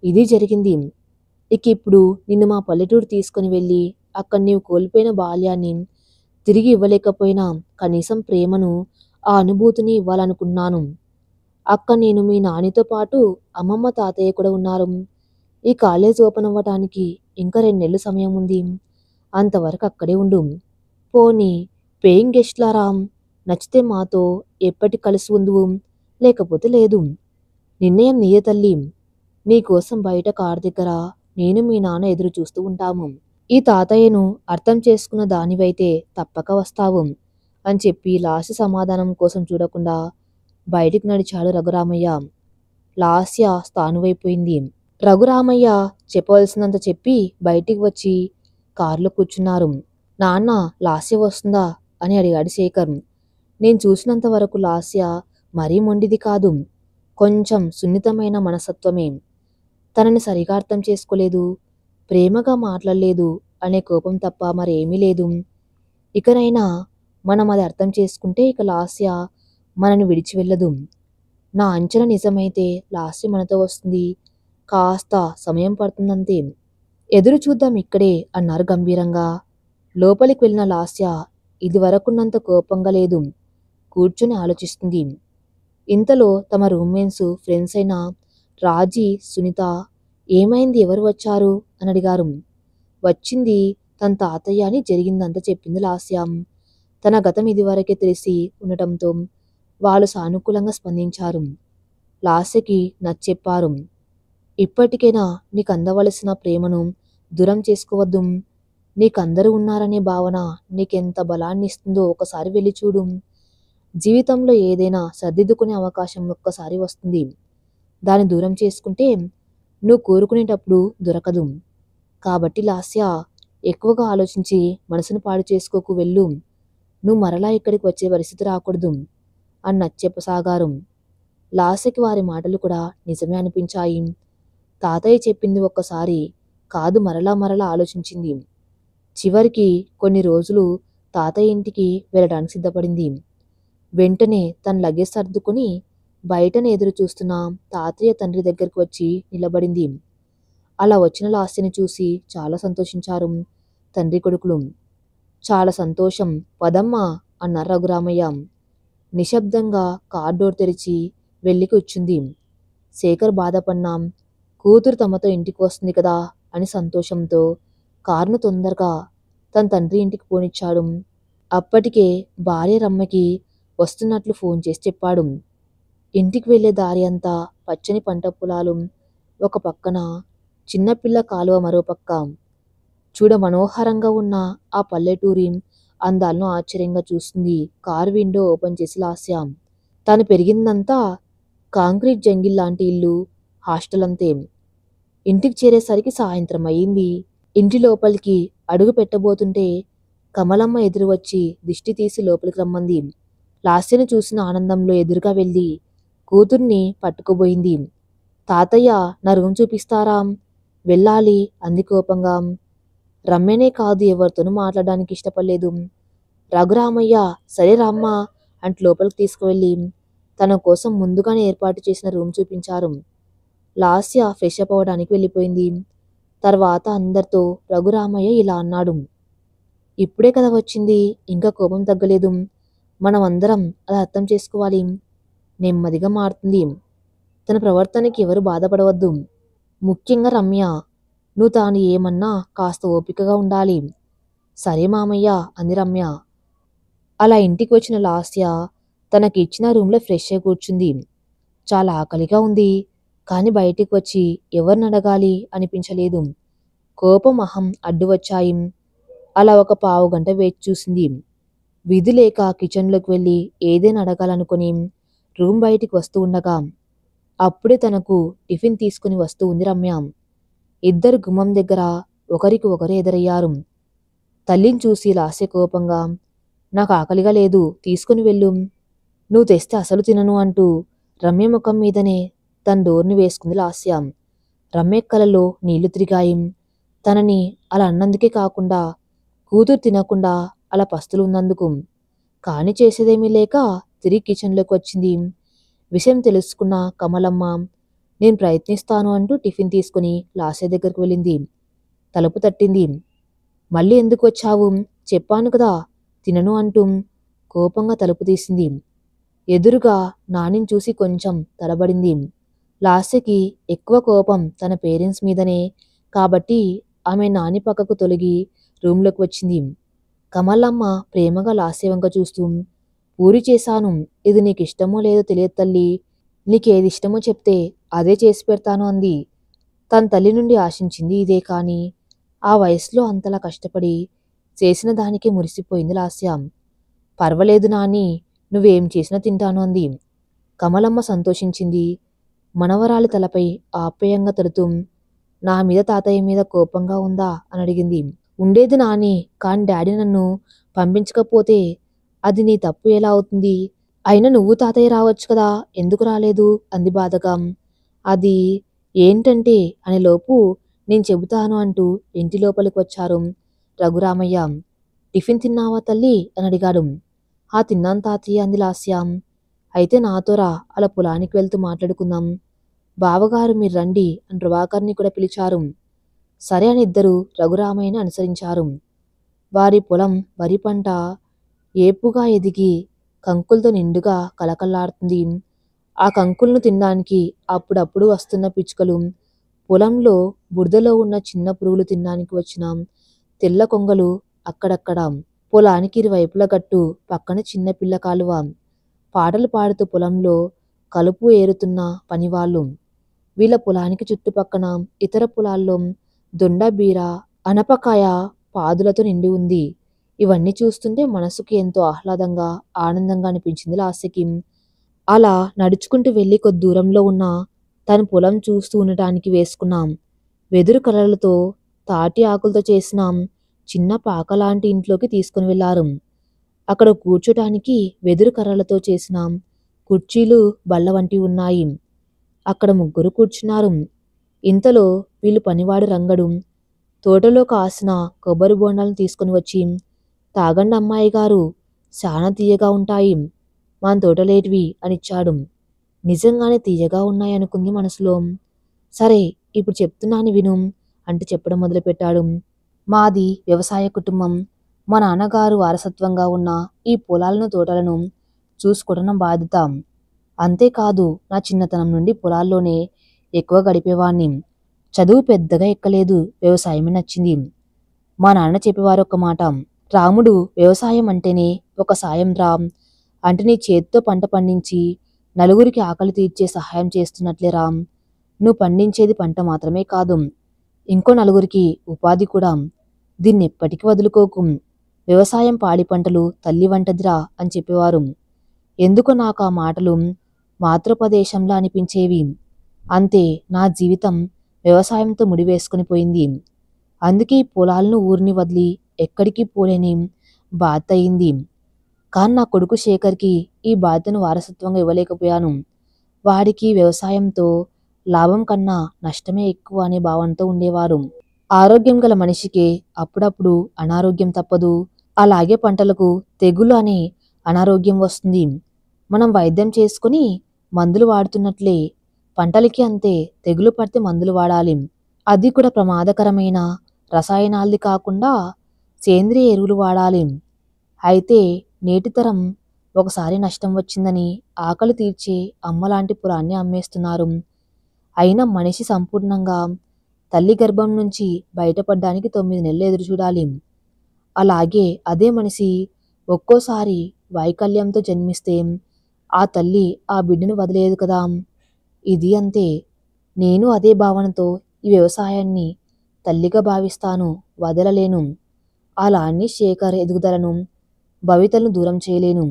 ఇది జరిగింది. ఇక ఇప్పుడు నిన్ను మా పల్లెటూరు తీసుకుని వెళ్ళి అక్కడ నీవు కోల్పోయిన బాల్యాన్ని తిరిగి ఇవ్వలేకపోయినా కనీసం ప్రేమను, ఆ అనుభూతిని ఇవ్వాలనుకున్నాను. అక్కడ నేను మీ నానితో పాటు అమ్మమ్మ తాతయ్య కూడా ఉన్నారు. ఈ కాలేజ్ ఓపెన్ అవ్వటానికి ఇంకా 2 నెలలు సమయం ఉంది. అంతవరకు అక్కడే ఉండు. పోనీ పేయింగ్ గెస్ట్లారా, నచ్చితే మాతో ఎప్పటి కలిసి ఉందువు, లేకపోతే లేదు. నిర్ణయం నీదే తల్లి. నీకోసం బయట కారు దగ్గర నేను మీ నాన్న ఎదురు చూస్తూ ఉంటాము. ఈ తాతయ్యను అర్థం చేసుకున్న దానివైతే తప్పక వస్తావు అని చెప్పి లాస్య సమాధానం కోసం చూడకుండా బయటికి నడిచాడు రఘురామయ్య. లాస్య స్థానువైపోయింది. రఘురామయ్య చెప్పవలసినంత చెప్పి బయటికి వచ్చి కారులో కూర్చున్నారు. నాన్న, లాస్య వస్తుందా అని అడిగాడు శేఖర్. నేను చూసినంత వరకు లాస్య మరీ మొండిది కాదు. కొంచెం సున్నితమైన మనస్తత్వమే. తనని సరిగా అర్థం చేసుకోలేదు, ప్రేమగా మాట్లాడలేదు అనే కోపం తప్ప మరేమీ లేదు. ఇకనైనా మనం అది అర్థం చేసుకుంటే ఇక లాస్య మనని విడిచి వెళ్ళదు. నా అంచనా నిజమైతే లాస్య మనతో వస్తుంది. కాస్త సమయం పడుతుందంతే. ఎదురు చూద్దాం ఇక్కడే అన్నారు గంభీరంగా. లోపలికి వెళ్ళిన లాస్య ఇదివరకున్నంత కోపంగా లేదు. కూర్చుని ఆలోచిస్తుంది. ఇంతలో తమ రూమ్మేట్స్ ఫ్రెండ్స్ అయిన రాజీ, సునీత ఏమైంది, ఎవరు వచ్చారు అని అడిగారు. వచ్చింది తన తాతయ్య అని జరిగిందంతా చెప్పింది లాస్య. తన గతం ఇదివరకే తెలిసి ఉండటంతో వాళ్ళు సానుకూలంగా స్పందించారు. లాస్యకి నచ్చెప్పారు. ఇప్పటికైనా నీకు అందవలసిన ప్రేమను దూరం చేసుకోవద్దు. నీకందరూ ఉన్నారనే భావన నీకెంత బలాన్ని ఇస్తుందో ఒకసారి వెళ్ళి చూడు. జీవితంలో ఏదైనా సర్దిద్దుకునే అవకాశం ఒక్కసారి వస్తుంది. దాన్ని దూరం చేసుకుంటే నువ్వు కోరుకునేటప్పుడు దొరకదు. కాబట్టి లాస్య, ఎక్కువగా ఆలోచించి మనసును పాడు చేసుకోకు, వెళ్ళు. నువ్వు మరలా ఇక్కడికి వచ్చే పరిస్థితి రాకూడదు అని నచ్చెప్పసాగారు. లాస్యకి వారి మాటలు కూడా నిజమే అనిపించాయి. తాతయ్య చెప్పింది ఒక్కసారి కాదు, మరలా మరలా ఆలోచించింది. చివరికి కొన్ని రోజులు తాతయ్య ఇంటికి వెళ్ళడానికి సిద్ధపడింది. వెంటనే తన లగేజ్ సర్దుకుని బయటనే ఎదురు చూస్తున్న తాతయ్య తండ్రి దగ్గరికి వచ్చి నిలబడింది. అలా వచ్చిన లాస్యని చూసి చాలా సంతోషించారు తండ్రి కొడుకులు. చాలా సంతోషం, పదమ్మా అన్నారు రఘురామయ్య. నిశ్శబ్దంగా కార్ డోర్ తెరిచి వెళ్ళి కూర్చుంది. శేఖర్ బాధపడినాం. కూతురు తమతో ఇంటికి వస్తుంది కదా అని సంతోషంతో కారును తొందరగా తన తండ్రి ఇంటికి పోనిచ్చాడు. అప్పటికే భార్య రమ్మకి వస్తున్నట్లు ఫోన్ చేసి చెప్పాడు. ఇంటికి వెళ్లే దారి అంతా పచ్చని పంట పొలాలు, ఒక పక్కన చిన్నపిల్ల కాలువ మరో పక్క. చూడ మనోహరంగా ఉన్న ఆ పల్లెటూరి అందాలను ఆశ్చర్యంగా చూస్తుంది కారు విండో ఓపెన్ చేసి లాస్య. తాను పెరిగిందంతా కాంక్రీట్ జంగిల్ లాంటి ఇల్లు, హాస్టల్ అంతే. ఇంటికి చేరేసరికి సాయంత్రం అయ్యింది. ఇంటి లోపలికి అడుగు పెట్టబోతుంటే కమలమ్మ ఎదురు వచ్చి దిష్టి తీసి లోపలికి రమ్మంది. లాస్యను చూసిన ఆనందంలో ఎదురుగా వెళ్ళి కూతుర్ని పట్టుకుపోయింది. తాతయ్య, నా రూమ్ చూపిస్తారా? వెళ్ళాలి అంది కోపంగా. రమ్యనే కాదు, ఎవరితోనూ మాట్లాడడానికి ఇష్టపడలేదు. రఘురామయ్య సరే రామ్మా అంటూ లోపలికి తీసుకువెళ్ళి తన కోసం ముందుగానే ఏర్పాటు చేసిన రూమ్ చూపించారు. లాస్య ఫ్రెష్ అప్ అవ్వడానికి వెళ్ళిపోయింది. తర్వాత అందరితో రఘురామయ్య ఇలా అన్నాడు. ఇప్పుడే కదా వచ్చింది, ఇంకా కోపం తగ్గలేదు. మనం అందరం అది అర్థం చేసుకోవాలి. నెమ్మదిగా మారుతుంది. తన ప్రవర్తనకి ఎవరు బాధపడవద్దు. ముఖ్యంగా రమ్య. నువ్వు తాను ఏమన్నా కాస్త ఓపికగా ఉండాలి. సరే మామయ్య అంది రమ్య. అలా ఇంటికి వచ్చిన లాస్య తనకి ఇచ్చిన రూమ్లో ఫ్రెష్ అయి కూర్చుంది. చాలా ఆకలిగా ఉంది. కాని బయటికి వచ్చి ఎవరిని అడగాలి అనిపించలేదు. కోపం, అహం అడ్డు వచ్చాయి. అలా ఒక పావుగంట వేచి చూసింది. విధి లేక కిచెన్లోకి వెళ్ళి ఏదైనా అడగాలనుకుని రూమ్ బయటికి వస్తూ ఉండగా అప్పుడే తనకు టిఫిన్ తీసుకుని వస్తూ ఉంది రమ్య. ఇద్దరు గుమ్మం దగ్గర ఒకరికి ఒకరు ఎదురయ్యారు. తల్లిని చూసి లాస్య కోపంగా, నాకు ఆకలిగా లేదు, తీసుకుని వెళ్ళు, నువ్వు తెస్తే అసలు తినను అంటూ రమ్య ముఖం మీదనే తన డోర్ని వేసుకుంది లాస్య. రమ్య కలలో నీళ్లు తిరిగాయి. తనని అలా అన్నందుకే కాకుండా కూతురు తినకుండా అలా పస్తులు ఉన్నందుకు. కాని చేసేదేమీ లేక తిరిగి కిచెన్లోకి వచ్చింది. విషయం తెలుసుకున్న కమలమ్మ, నేను ప్రయత్నిస్తాను అంటూ టిఫిన్ తీసుకుని లాస్య దగ్గరికి వెళ్ళింది. తలుపు తట్టింది. మళ్ళీ ఎందుకు వచ్చావు? చెప్పాను కదా తినను అంటూ కోపంగా తలుపు తీసింది. ఎదురుగా నానిని చూసి కొంచెం తడబడింది. లాస్యకి ఎక్కువ కోపం తన పేరెంట్స్ మీదనే కాబట్టి ఆమె నాని పక్కకు తొలగి రూంలోకి వచ్చింది. కమలమ్మ ప్రేమగా లాస్య వంక చూస్తూ, పూరి చేశాను, ఇది నీకు ఇష్టమో లేదో తెలియదు తల్లి, నీకేది ఇష్టమో చెప్తే అదే చేసి పెడతాను అంది. తన తల్లి నుండి ఆశించింది ఇదే కాని ఆ వయసులో అంతలా కష్టపడి చేసిన దానికి మురిసిపోయింది లాస్య. పర్వాలేదు నాని, నువ్వేం చేసినా తింటాను అంది. కమలమ్మ సంతోషించింది. మనవరాలి తలపై ఆప్యాయంగా తడుతూ, నా మీద తాతయ్య మీద కోపంగా ఉందా అని అడిగింది. ఉండేది నాని, కాని డాడీ నన్ను పంపించకపోతే అది నీ తప్పు ఎలా అవుతుంది? అయినా నువ్వు తాతయ్య రావచ్చు కదా, ఎందుకు రాలేదు అంది బాధగా. అది ఏంటంటే అనే లోపు నేను చెబుతాను అంటూ ఇంటి లోపలికి వచ్చారు రఘురామయ్య. టిఫిన్ తిన్నావా తల్లి అని అడిగాడు. ఆ తిన్నాను తాతయ్య అంది లాస్య. అయితే నాతో రా, అలా పొలానికి వెళ్తూ మాట్లాడుకుందాం. బావగారు మీరు రండి అని ప్రభాకర్ని కూడా పిలిచారు. సరే అని ఇద్దరు రఘురామయ్యని అనుసరించారు. వారి పొలం వరి పంట ఏపుగా ఎదిగి కంకులతో నిండుగా కలకల్లాడుతుంది. ఆ కంకులను తినడానికి అప్పుడప్పుడు వస్తున్న పిచ్చుకలు, పొలంలో బురదలో ఉన్న చిన్న పురుగులు తినడానికి వచ్చిన తెల్ల కొంగలు అక్కడక్కడ, పొలానికి ఇరువైపుల గట్టు పక్కన చిన్న పిల్ల కాలువ, పాటలు పాడుతూ పొలంలో కలుపు ఏరుతున్న పనివాళ్ళు, వీళ్ళ పొలానికి చుట్టుపక్కన ఇతర పొలాల్లో దొండ బీర అనపకాయ పాదులతో నిండి ఉంది. ఇవన్నీ చూస్తుంటే మనసుకి ఎంతో ఆహ్లాదంగా ఆనందంగా అనిపించింది లాస్యకి. అలా నడుచుకుంటూ వెళ్ళి కొద్ది దూరంలో ఉన్న తన పొలం చూస్తూ ఉండటానికి వేసుకున్నాం వెదురు కర్రలతో తాటి ఆకులతో చేసిన చిన్న పాకలాంటి ఇంట్లోకి తీసుకుని వెళ్లారు. అక్కడ కూర్చోటానికి వెదురు కర్రలతో చేసిన కుర్చీలు బల్ల వంటివి ఉన్నాయి. అక్కడ ముగ్గురు కూర్చున్నారు. ఇంతలో వీళ్ళు పనివాడు రంగడు తోటలో కాసిన కొబ్బరి బోండాలను తీసుకుని వచ్చి, తాగండి అమ్మాయి గారు, చాలా తీయగా ఉంటాయి, మన తోటలేటివి అనిచ్చాడు. నిజంగానే తీయగా ఉన్నాయనుకుంది మనసులో. సరే ఇప్పుడు చెప్తున్నాను విను అంటూ చెప్పడం మొదలుపెట్టాడు. మాది వ్యవసాయ కుటుంబం. మా నాన్నగారు వారసత్వంగా ఉన్న ఈ పొలాలను తోటలను చూసుకోవడం నా బాధ్యత. అంతేకాదు నా చిన్నతనం నుండి పొలాల్లోనే ఎక్కువ గడిపేవాణ్ణి. చదువు పెద్దగా ఎక్కలేదు, వ్యవసాయమే నచ్చింది. మా నాన్న చెప్పేవారు ఒక మాట, రాముడు వ్యవసాయం అంటేనే ఒక సాయం రా, అంటే నీ చేతితో పంట పండించి నలుగురికి ఆకలి తీర్చే సహాయం చేస్తున్నట్లే రా. నువ్వు పండించేది పంట మాత్రమే కాదు, ఇంకో నలుగురికి ఉపాధి కూడా. దీన్ని ఎప్పటికీ వదులుకోకు. వ్యవసాయం పాడి పంటలు తల్లి వంటదిరా అని చెప్పేవారు. ఎందుకో నాకు ఆ మాటలు మాతృపదేశంలా అనిపించేవి. అంతే, నా జీవితం వ్యవసాయంతో ముడివేసుకుని పోయింది. అందుకే ఈ పొలాలను ఊరిని వదిలి ఎక్కడికి పోలేని బాధ అయింది. కానీ నా కొడుకు శేఖర్కి ఈ బాధ్యతను వారసత్వంగా ఇవ్వలేకపోయాను. వాడికి వ్యవసాయంతో లాభం కన్నా నష్టమే ఎక్కువ అనే భావనతో ఉండేవారు. ఆరోగ్యం గల మనిషికి అప్పుడప్పుడు అనారోగ్యం తప్పదు. అలాగే పంటలకు తెగులు అనే అనారోగ్యం వస్తుంది. మనం వైద్యం చేసుకుని మందులు వాడుతున్నట్లే పంటలకి అంతే, తెగులు పడితే మందులు వాడాలి. అది కూడా ప్రమాదకరమైన రసాయనాలది కాకుండా సేంద్రియ ఎరువులు వాడాలి. అయితే నేటి తరం ఒకసారి నష్టం వచ్చిందని ఆకలి తీర్చే అమ్మలాంటి పొలాన్ని అమ్మేస్తున్నారు. అయినా మనిషి సంపూర్ణంగా తల్లి గర్భం నుంచి బయటపడడానికి 9 నెలలు ఎదురు చూడాలి. అలాగే అదే మనిషి ఒక్కోసారి వైకల్యంతో జన్మిస్తే ఆ తల్లి ఆ బిడ్డను వదిలేదు కదా. ఇది అంతే. నేను అదే భావనతో ఈ వ్యవసాయాన్ని తల్లిగా భావిస్తాను, వదలలేను. అలా అని శేఖర్ ఎదుగుదలను భవితలను దూరం చేయలేను.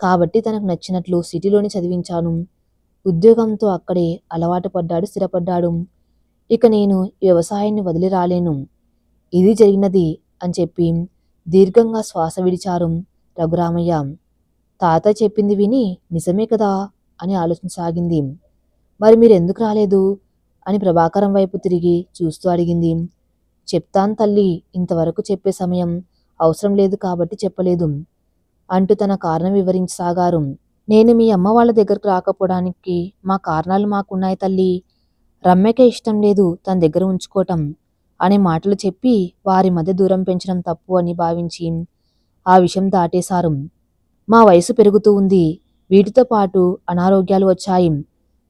కాబట్టి తనకు నచ్చినట్లు సిటీలోనే చదివించాను. ఉద్యోగంతో అక్కడే అలవాటు పడ్డాడు, స్థిరపడ్డాడు. ఇక నేను ఈ వ్యవసాయాన్ని వదిలి రాలేను. ఇది జరిగినది అని చెప్పి దీర్ఘంగా శ్వాస విడిచారు రఘురామయ్య. తాత చెప్పింది విని నిజమే కదా అని ఆలోచించసాగింది. మరి మీరెందుకు రాలేదు అని ప్రభాకరం వైపు తిరిగి చూస్తూ అడిగింది. చెప్తాను తల్లి, ఇంతవరకు చెప్పే సమయం అవసరం లేదు కాబట్టి చెప్పలేదు అంటూ తన కారణం వివరించసాగారు. నేను మీ అమ్మ వాళ్ళ దగ్గరకు రాకపోవడానికి మా కారణాలు మాకున్నాయి తల్లి. రమ్యకే ఇష్టం లేదు తన దగ్గర ఉంచుకోవటం అనే మాటలు చెప్పి వారి మధ్య దూరం పెంచడం తప్పు అని భావించి ఆ విషయం దాటేశారు. మా వయసు పెరుగుతూ ఉంది. వీటితో పాటు అనారోగ్యాలు వచ్చాయి.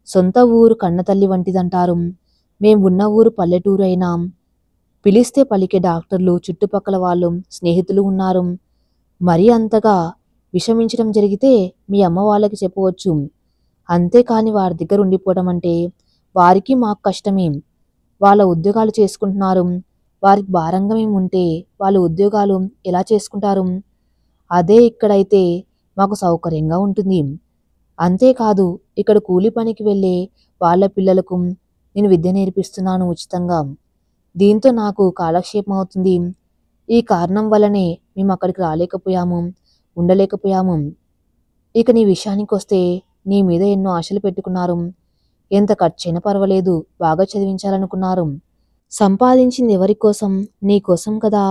సొంత ఊరు కన్నతల్లి వంటిదంటారు. మేం ఉన్న ఊరు పల్లెటూరు అయినా పిలిస్తే పలికే డాక్టర్లు, చుట్టుపక్కల వాళ్ళు, స్నేహితులు ఉన్నారు. మరీ అంతగా విషమించడం జరిగితే మీ అమ్మ వాళ్ళకి చెప్పవచ్చు. అంతేకాని వారి దగ్గర ఉండిపోవడం అంటే వారికి మాకు కష్టమే. వాళ్ళ ఉద్యోగాలు చేసుకుంటున్నారు. వారికి భారంగా మేము ఉంటే వాళ్ళ ఉద్యోగాలు ఎలా చేసుకుంటారు? అదే ఇక్కడైతే మాకు సౌకర్యంగా ఉంటుంది. అంతేకాదు ఇక్కడ కూలి పనికి వెళ్ళే వాళ్ళ పిల్లలకు నేను విద్య నేర్పిస్తున్నాను ఉచితంగా. దీంతో నాకు కాలక్షేపం అవుతుంది. ఈ కారణం వల్లనే మేము అక్కడికి రాలేకపోయాము, ఉండలేకపోయాము. ఇక నీ విషయానికి వస్తే నీ మీద ఎన్నో ఆశలు పెట్టుకున్నారు. ఎంత ఖర్చైనా పర్వాలేదు, బాగా చదివించాలనుకున్నారు. సంపాదించింది ఎవరి కోసం? నీ కోసం కదా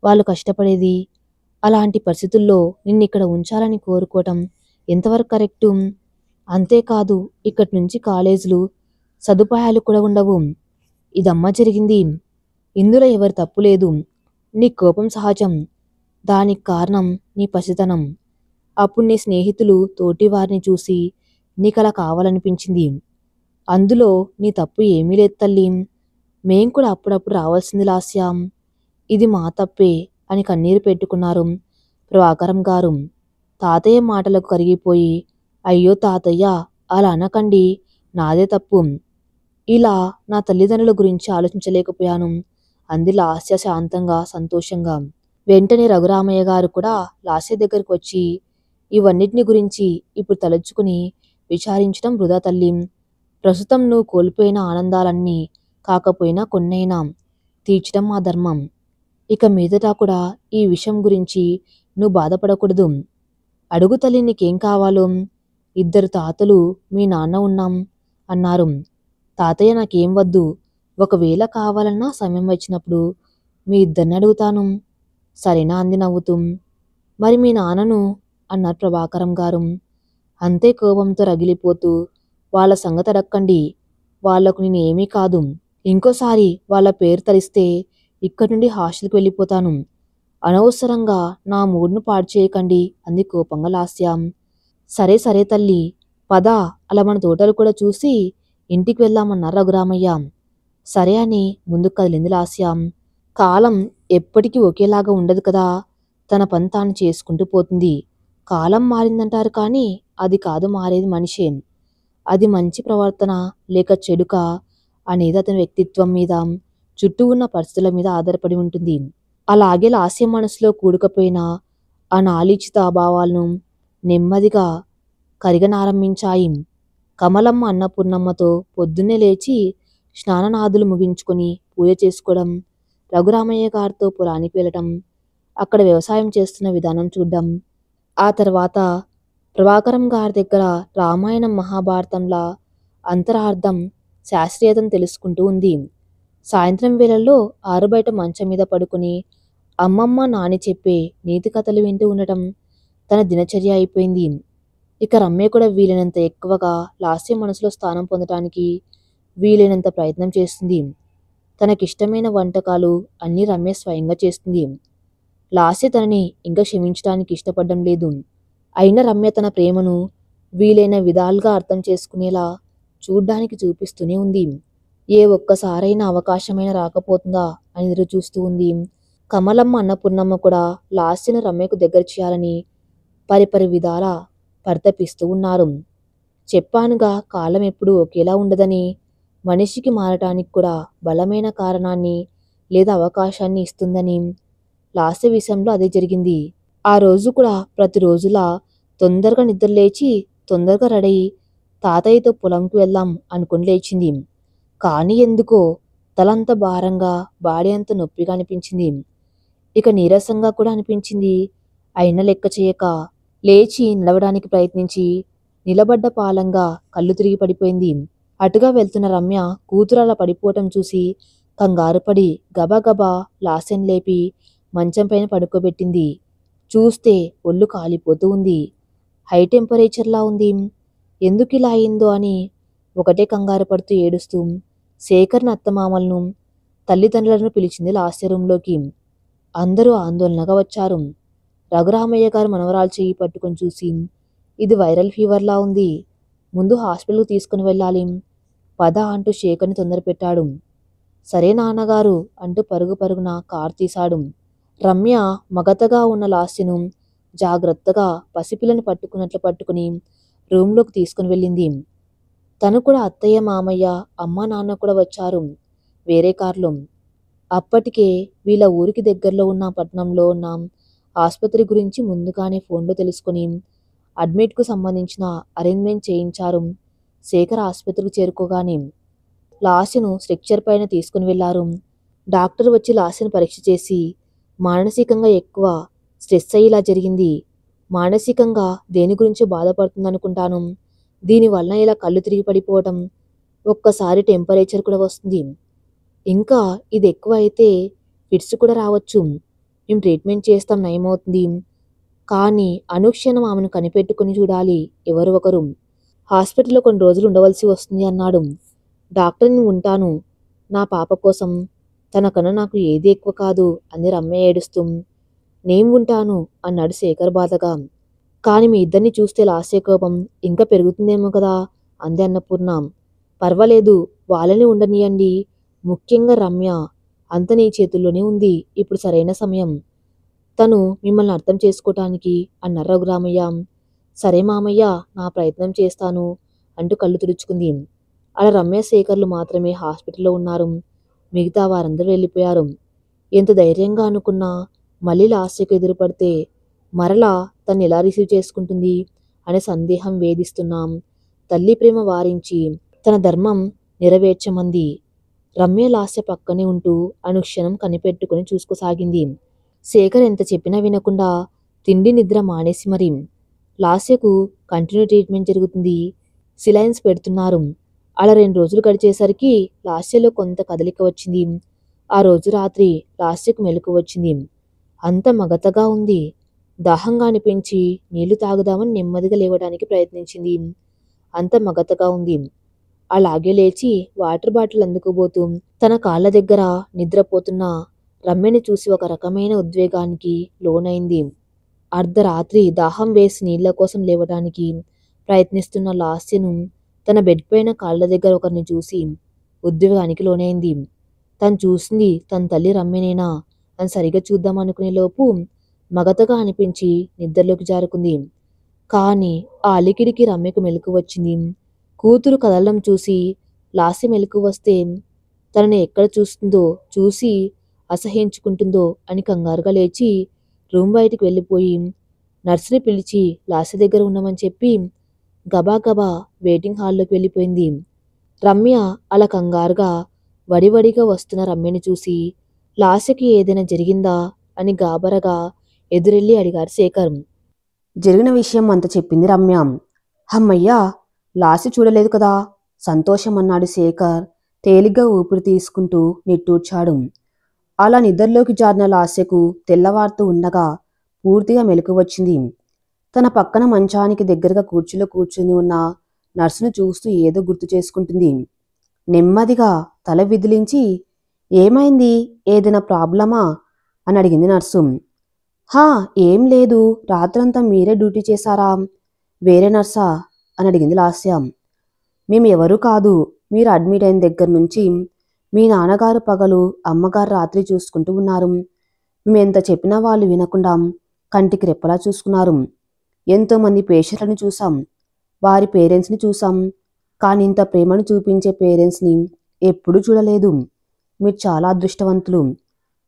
వాళ్ళు కష్టపడేది. అలాంటి పరిస్థితుల్లో నిన్నిక్కడ ఉంచాలని కోరుకోవటం ఎంతవరకు కరెక్టు? అంతేకాదు ఇక్కడి నుంచి కాలేజీలు, సదుపాయాలు కూడా ఉండవు. ఇదమ్మా జరిగింది. ఇందులో ఎవరి తప్పు లేదు. నీ కోపం సహజం. దానికి కారణం నీ పసితనం. అప్పుడు నీ స్నేహితులు, తోటివారిని చూసి నీకలా కావాలనిపించింది. అందులో నీ తప్పు ఏమీ లేదు తల్లి. మేం కూడా అప్పుడప్పుడు రావాల్సింది లాస్యం. ఇది మా తప్పే అని కన్నీరు పెట్టుకున్నారు ప్రభాకరం గారు. తాతయ్య మాటలకు కరిగిపోయి, అయ్యో తాతయ్య, అలా అనకండి, నాదే తప్పు. ఇలా నా తల్లిదండ్రుల గురించి ఆలోచించలేకపోయాను అంది లాస్య శాంతంగా, సంతోషంగా. వెంటనే రఘురామయ్య గారు కూడా లాస్య దగ్గరికి వచ్చి, ఇవన్నిటిని గురించి ఇప్పుడు తలుచుకుని విచారించడం వృధా తల్లి. ప్రస్తుతం నువ్వు కోల్పోయిన ఆనందాలన్నీ కాకపోయినా కొన్నైనా తీర్చడం మా ధర్మం. ఇక మీదట కూడా ఈ విషయం గురించి నువ్వు బాధపడకూడదు. అడుగు తల్లి, నీకేం కావాలో? ఇద్దరు తాతలు, మీ నాన్న ఉన్నాం అన్నారు. తాతయ్య నాకేం వద్దు. ఒకవేళ కావాలన్నా సమయం వచ్చినప్పుడు మీ ఇద్దరిని అడుగుతాను. సరేనా అంది నవ్వుతూ. మరి మీ నాన్నను అన్నారు ప్రభాకరం గారు అంతే కోపంతో రగిలిపోతూ. వాళ్ళ సంగతి అడక్కండి. వాళ్లకు నేను ఏమీ కాదు. ఇంకోసారి వాళ్ళ పేరు తలిస్తే ఇక్కడి నుండి హాస్టల్కి వెళ్ళిపోతాను. అనవసరంగా నా మూడ్ను పాడు చేయకండి అంది కోపంగా లాస్యం. సరే సరే తల్లి, పద, అలా మన తోటలు కూడా చూసి ఇంటికి వెళ్దామన్నారు రఘురామయ్య. సరే అని ముందుకు కదిలింది లాస్యం. కాలం ఎప్పటికీ ఒకేలాగా ఉండదు కదా. తన పని తాను చేసుకుంటూ పోతుంది. కాలం మారిందంటారు కానీ అది కాదు మారేది మనిషే. అది మంచి ప్రవర్తన లేక చెడుక అనేది అతని వ్యక్తిత్వం మీద, చుట్టూ ఉన్న పరిస్థితుల మీద ఆధారపడి ఉంటుంది. అలాగే లాస్యం మనసులో కూడుకుపోయిన ఆ నాలీచిత భావాలను నెమ్మదిగా కరిగనారంభించాయి. కమలమ్మ అన్నపూర్ణమ్మతో పొద్దున్నే లేచి స్నాననాదులు ముగించుకొని పూజ చేసుకోవడం, రఘురామయ్య గారితో పొలానికి వెళ్ళటం, అక్కడ వ్యవసాయం చేస్తున్న విధానం చూడ్డం, ఆ తర్వాత ప్రభాకరం గారి దగ్గర రామాయణం మహాభారతంలా అంతరార్థం, శాస్త్రీయతను తెలుసుకుంటూ ఉంది. సాయంత్రం వేళల్లో ఆరుబయట మంచం మీద పడుకుని అమ్మమ్మ, నాని చెప్పే నీతి కథలు వింటూ ఉండటం తన దినచర్య అయిపోయింది. ఇక రమ్య కూడా వీలైనంత ఎక్కువగా లాస్య మనసులో స్థానం పొందటానికి వీలైనంత ప్రయత్నం చేస్తుంది. తనకిష్టమైన వంటకాలు అన్నీ రమ్య స్వయంగా చేస్తుంది. లాస్య తనని ఇంకా క్షమించడానికి ఇష్టపడడం లేదు. అయినా రమ్య తన ప్రేమను వీలైన విధాలుగా అర్థం చేసుకునేలా చూడ్డానికి చూపిస్తూనే ఉంది. ఏ ఒక్కసారైనా అవకాశమైనా రాకపోతుందా అని ఎదురు చూస్తూ ఉంది. కమలమ్మ, అన్నపూర్ణమ్మ కూడా లాస్యను రమ్యకు దగ్గర చేయాలని పరిపరి విధాల పరితపిస్తూ ఉన్నారు. చెప్పానుగా, కాలం ఎప్పుడూ ఒకేలా ఉండదని. మనిషికి మారటానికి కూడా బలమైన కారణాన్ని లేదా అవకాశాన్ని ఇస్తుందని. లాస్య విషయంలో అదే జరిగింది. ఆ రోజు కూడా ప్రతిరోజులా తొందరగా నిద్రలేచి తొందరగా రెడీ తాతయ్యతో పొలంకి వెళ్దాం అనుకుని లేచింది. కానీ ఎందుకో తలంత భారంగా, బాడీ అంత నొప్పిగా అనిపించింది. ఇక నీరసంగా కూడా అనిపించింది. అయినా లెక్క చేయక లేచి నిలవడానికి ప్రయత్నించి నిలబడ్డ పాలంగా కళ్ళు తిరిగి పడిపోయింది. అటుగా వెళ్తున్న రమ్య కూతురు అలా పడిపోవటం చూసి కంగారుపడి గబగబా లాస్యం లేపి మంచం పైన పడుకోబెట్టింది. చూస్తే ఒళ్ళు కాలిపోతూ ఉంది. హై టెంపరేచర్లా ఉంది. ఎందుకిలా అయిందో అని ఒకటే కంగారు పడుతూ ఏడుస్తూ శేఖర్ని అత్తమామలను తల్లిదండ్రులను పిలిచింది లాస్య రూంలోకి. అందరూ ఆందోళనగా వచ్చారు. రఘురామయ్య గారు మనవరాలు చెయ్యి పట్టుకొని చూసి, ఇది వైరల్ ఫీవర్లా ఉంది, ముందు హాస్పిటల్కి తీసుకుని వెళ్ళాలి, పద అంటూ శేఖర్ని తొందర పెట్టాడు. సరే నాన్నగారు అంటూ పరుగు పరుగున కారు తీశాడు. రమ్య మగతగా ఉన్న లాస్యను జాగ్రత్తగా పసిపిల్లని పట్టుకున్నట్లు పట్టుకుని రూంలోకి తీసుకుని వెళ్ళింది. తను కూడా అత్తయ్య, మామయ్య, అమ్మ, నాన్న కూడా వచ్చారు వేరే కారులో. అప్పటికే వీళ్ళ ఊరికి దగ్గరలో ఉన్న పట్టణంలో ఉన్న ఆసుపత్రి గురించి ముందుగానే ఫోన్లో తెలుసుకుని అడ్మిట్కు సంబంధించిన అరేంజ్మెంట్ చేయించారు. శేఖర్ ఆసుపత్రికి చేరుకోగానే లాస్యను స్ట్రెక్చర్ పైన తీసుకుని వెళ్లారు. డాక్టర్ వచ్చి లాస్యను పరీక్ష చేసి మానసికంగా ఎక్కువ స్ట్రెస్ అయ్యి ఇలా జరిగింది, మానసికంగా దేని గురించి బాధపడుతుందనుకుంటాను, దీనివల్ల ఇలా కళ్ళు తిరిగి పడిపోవటం, ఒక్కసారి టెంపరేచర్ కూడా వస్తుంది, ఇంకా ఇది ఎక్కువ అయితే ఫిట్స్ కూడా రావచ్చు, మేము ట్రీట్మెంట్ చేస్తాం నయమవుతుంది, కానీ అనుక్షణం ఆమెను కనిపెట్టుకుని చూడాలి ఎవరు ఒకరు, హాస్పిటల్లో కొన్ని రోజులు ఉండవలసి వస్తుంది అన్నాడు. డాక్టర్ని ఉంటాను, నా పాప కోసం, తనకన్నా నాకు ఏది ఎక్కువ కాదు అంది రమ్య ఏడుస్తూ. నేను ఉంటాను అన్నాడు శేఖర్ బాధగా. కాని మీ ఇద్దరిని చూస్తే లాస్య కోపం ఇంకా పెరుగుతుందేమో కదా అంది అన్నపూర్ణ. పర్వాలేదు, వాళ్ళని ఉండనియండి, ముఖ్యంగా రమ్య, అంత నీ చేతుల్లోనే ఉంది, ఇప్పుడు సరైన సమయం, తను మిమ్మల్ని అర్థం చేసుకోవటానికి అన్నారు రఘురామయ్య. సరే మామయ్య, నా ప్రయత్నం చేస్తాను అంటూ కళ్ళు తుడుచుకుంది. అలా రమ్య, శేఖర్లు మాత్రమే హాస్పిటల్లో ఉన్నారు. మిగతా వారందరూ వెళ్ళిపోయారు. ఎంత ధైర్యంగా అనుకున్నా మళ్ళీ లాస్యకు ఎదురుపడితే మరలా తను ఎలా రిసీవ్ చేసుకుంటుంది అనే సందేహం వేధిస్తున్నాం. తల్లి ప్రేమ వారించి తన ధర్మం నెరవేర్చమంది. రమ్య లాస్య పక్కనే ఉంటూ అనుక్షణం కనిపెట్టుకుని చూసుకోసాగింది. శేఖర్ ఎంత చెప్పినా వినకుండా తిండి నిద్ర మానేసి మరి లాస్యకు కంటిన్యూ ట్రీట్మెంట్ జరుగుతుంది. సిలైన్స్ పెడుతున్నారు. అలా 2 రోజులు గడిచేసరికి లాస్యలో కొంత కదలిక వచ్చింది. ఆ రోజు రాత్రి లాస్యకు మెలకు వచ్చింది. అంత మగతగా ఉంది. దాహంగా అనిపించి నీళ్లు తాగుదామని నెమ్మదిగా లేవడానికి ప్రయత్నించింది. అంత మగతగా ఉంది. అలాగే లేచి వాటర్ బాటిల్ అందుకుపోతూ తన కాళ్ళ దగ్గర నిద్రపోతున్న రమ్యని చూసి ఒక రకమైన ఉద్వేగానికి లోనైంది. అర్ధరాత్రి దాహం వేసి నీళ్ల కోసం లేవడానికి ప్రయత్నిస్తున్న లాస్యను తన బెడ్ పైన కాళ్ళ దగ్గర ఒకరిని చూసి ఉద్వేగానికి లోనైంది. తను చూసింది తన తల్లి రమ్యనేనా అని సరిగా చూద్దామనుకునే లోపు మగతగా అనిపించి నిద్రలోకి జారుకుంది. కాని ఆ అలికిడికి రమ్యకు మెలకు వచ్చింది. కూతురు కదలడం చూసి లాస్య మెలకు వస్తే తనని ఎక్కడ చూస్తుందో, చూసి అసహ్యించుకుంటుందో అని కంగారుగా లేచి రూమ్ బయటికి వెళ్ళిపోయి నర్సుని పిలిచి లాస్య దగ్గర ఉండమని చెప్పి గబాగబా వెయిటింగ్ హాల్లోకి వెళ్ళిపోయింది. రమ్య అలా కంగారుగా వడివడిగా వస్తున్న రమ్యని చూసి లాస్యకి ఏదైనా జరిగిందా అని గాబరగా ఎదురెళ్ళి అడిగారు శేఖర్. జరిగిన విషయం అంత చెప్పింది రమ్య. హమ్మయ్యా, లాస్య చూడలేదు కదా, సంతోషం అన్నాడు శేఖర్ తేలిగ్గా ఊపిరి తీసుకుంటూ నిట్టూర్చాడు. అలా నిద్రలోకి జారిన లాస్యకు తెల్లవారుతూ ఉండగా పూర్తిగా మెలకు వచ్చింది. తన పక్కన మంచానికి దగ్గరగా కుర్చీలో కూర్చుని ఉన్న నర్సును చూస్తూ ఏదో గుర్తు చేసుకుంటుంది. నెమ్మదిగా తల విదిలించి, ఏమైంది, ఏదైనా ప్రాబ్లమా అని అడిగింది నర్సు. హా, ఏం లేదు, రాత్రంతా మీరే డ్యూటీ చేశారా, వేరే నర్సా అని అడిగింది లాస్య. మేము ఎవరూ కాదు, మీరు అడ్మిట్ అయిన దగ్గర నుంచి మీ నాన్నగారు పగలు, అమ్మగారు రాత్రి చూసుకుంటూ ఉన్నారు. మేము ఎంత చెప్పినా వాళ్ళు వినకుండా కంటికి రెప్పలా చూసుకున్నారు. ఎంతోమంది పేషెంట్లను చూసాం, వారి పేరెంట్స్ని చూసాం, కానీ ఇంత ప్రేమను చూపించే పేరెంట్స్ని ఎప్పుడూ చూడలేదు. మీరు చాలా అదృష్టవంతులు,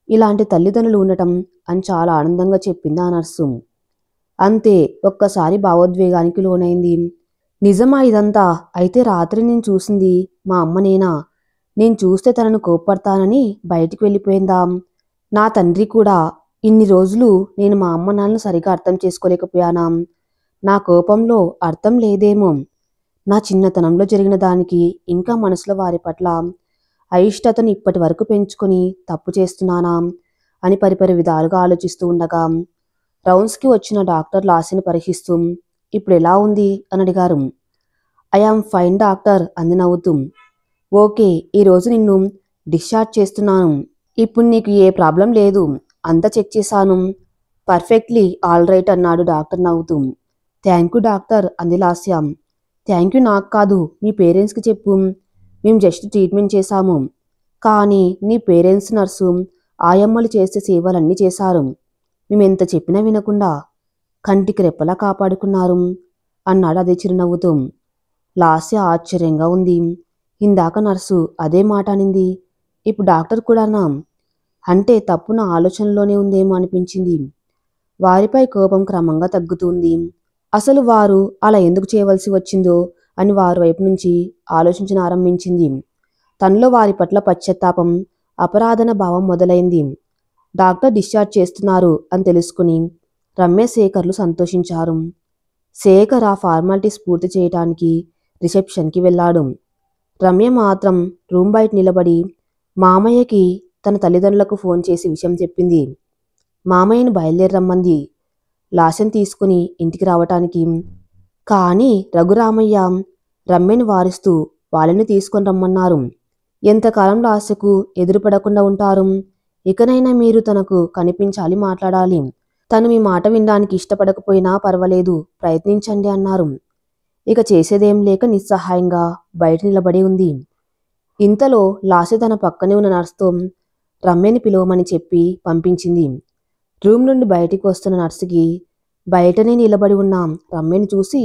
ఇలాంటి తల్లిదండ్రులు ఉండటం అని చాలా ఆనందంగా చెప్పింది ఆ నర్సు. అంతే, ఒక్కసారి భావోద్వేగానికి లోనైంది. నిజమా ఇదంతా? అయితే రాత్రి నేను చూసింది మా అమ్మనేనా? నేను చూస్తే తనను కోప్పడతానని బయటికి వెళ్ళిపోయిందాం. నా తండ్రి కూడా. ఇన్ని రోజులు నేను మా అమ్మ నాన్నను సరిగా అర్థం చేసుకోలేకపోయానా? నా కోపంలో అర్థం లేదేమో. నా చిన్నతనంలో జరిగిన దానికి ఇంకా మనసులో వారి పట్ల అయిష్టతను ఇప్పటి వరకు పెంచుకొని తప్పు చేస్తున్నానా అని పరిపరి విధాలుగా ఆలోచిస్తూ ఉండగా రౌండ్స్కి వచ్చిన డాక్టర్ లాస్యను పరీక్షిస్తూ ఇప్పుడు ఎలా ఉంది అని అడిగారు. ఐ ఆమ్ ఫైన్ డాక్టర్ అంది నవ్వుతూ. ఓకే, ఈరోజు నిన్ను డిశ్చార్జ్ చేస్తున్నాను. ఇప్పుడు నీకు ఏ ప్రాబ్లం లేదు. అంతా చెక్ చేశాను. పర్ఫెక్ట్లీ ఆల్ రైట్ అన్నాడు డాక్టర్ నవ్వుతూ. థ్యాంక్ యూ డాక్టర్ అంది లాస్య. థ్యాంక్ యూ నాకు కాదు, మీ పేరెంట్స్కి చెప్పు. మేము జస్ట్ ట్రీట్మెంట్ చేశాము. కానీ నీ పేరెంట్స్, నర్సు, ఆయమ్మలు చేసే సేవలన్నీ చేశారు. మేమెంత చెప్పినా వినకుండా కంటికి రెప్పలా కాపాడుకున్నారు అన్నాడు అదే చిరునవ్వుతూ. లాస్య ఆశ్చర్యంగా ఉంది. ఇందాక నర్సు అదే మాట అనింది, ఇప్పుడు డాక్టర్ కూడానా? అంటే తప్పు నా ఆలోచనలోనే ఉందేమో అనిపించింది. వారిపై కోపం క్రమంగా తగ్గుతుంది. అసలు వారు అలా ఎందుకు చేయవలసి వచ్చిందో అని వారి వైపు నుంచి ఆలోచించడం ఆరంభించింది. తనలో వారి పట్ల పశ్చాత్తాపం, అపరాధన భావం మొదలైంది. డాక్టర్ డిశ్చార్జ్ చేస్తున్నారు అని తెలుసుకుని రమ్య, శేఖర్లు సంతోషించారు. శేఖర్ ఆ ఫార్మాలిటీస్ పూర్తి చేయటానికి రిసెప్షన్కి వెళ్ళాడు. రమ్య మాత్రం రూమ్ బయట నిలబడి మామయ్యకి తన తల్లిదండ్రులకు ఫోన్ చేసి విషయం చెప్పింది. మామయ్యను బయలుదేరి రమ్మంది లాస్యను తీసుకుని ఇంటికి రావటానికి. కానీ రఘురామయ్య రమ్యను వారిస్తూ వాళ్ళని తీసుకొని రమ్మన్నారు. ఎంతకాలం లాస్యకు ఎదురుపడకుండా ఉంటారు? ఇకనైనా మీరు తనకు కనిపించాలి, మాట్లాడాలి. తను మీ మాట వినడానికి ఇష్టపడకపోయినా పర్వాలేదు, ప్రయత్నించండి అన్నారు. ఇక చేసేదేం లేక నిస్సహాయంగా బయట నిలబడి ఉంది. ఇంతలో లాస్య తన పక్కనే ఉన్న నర్సుతో రమ్యని పిలవమని చెప్పి పంపించింది. రూమ్ నుండి బయటికి వస్తున్న నర్సుకి బయటనే నిలబడి ఉన్న రమ్యని చూసి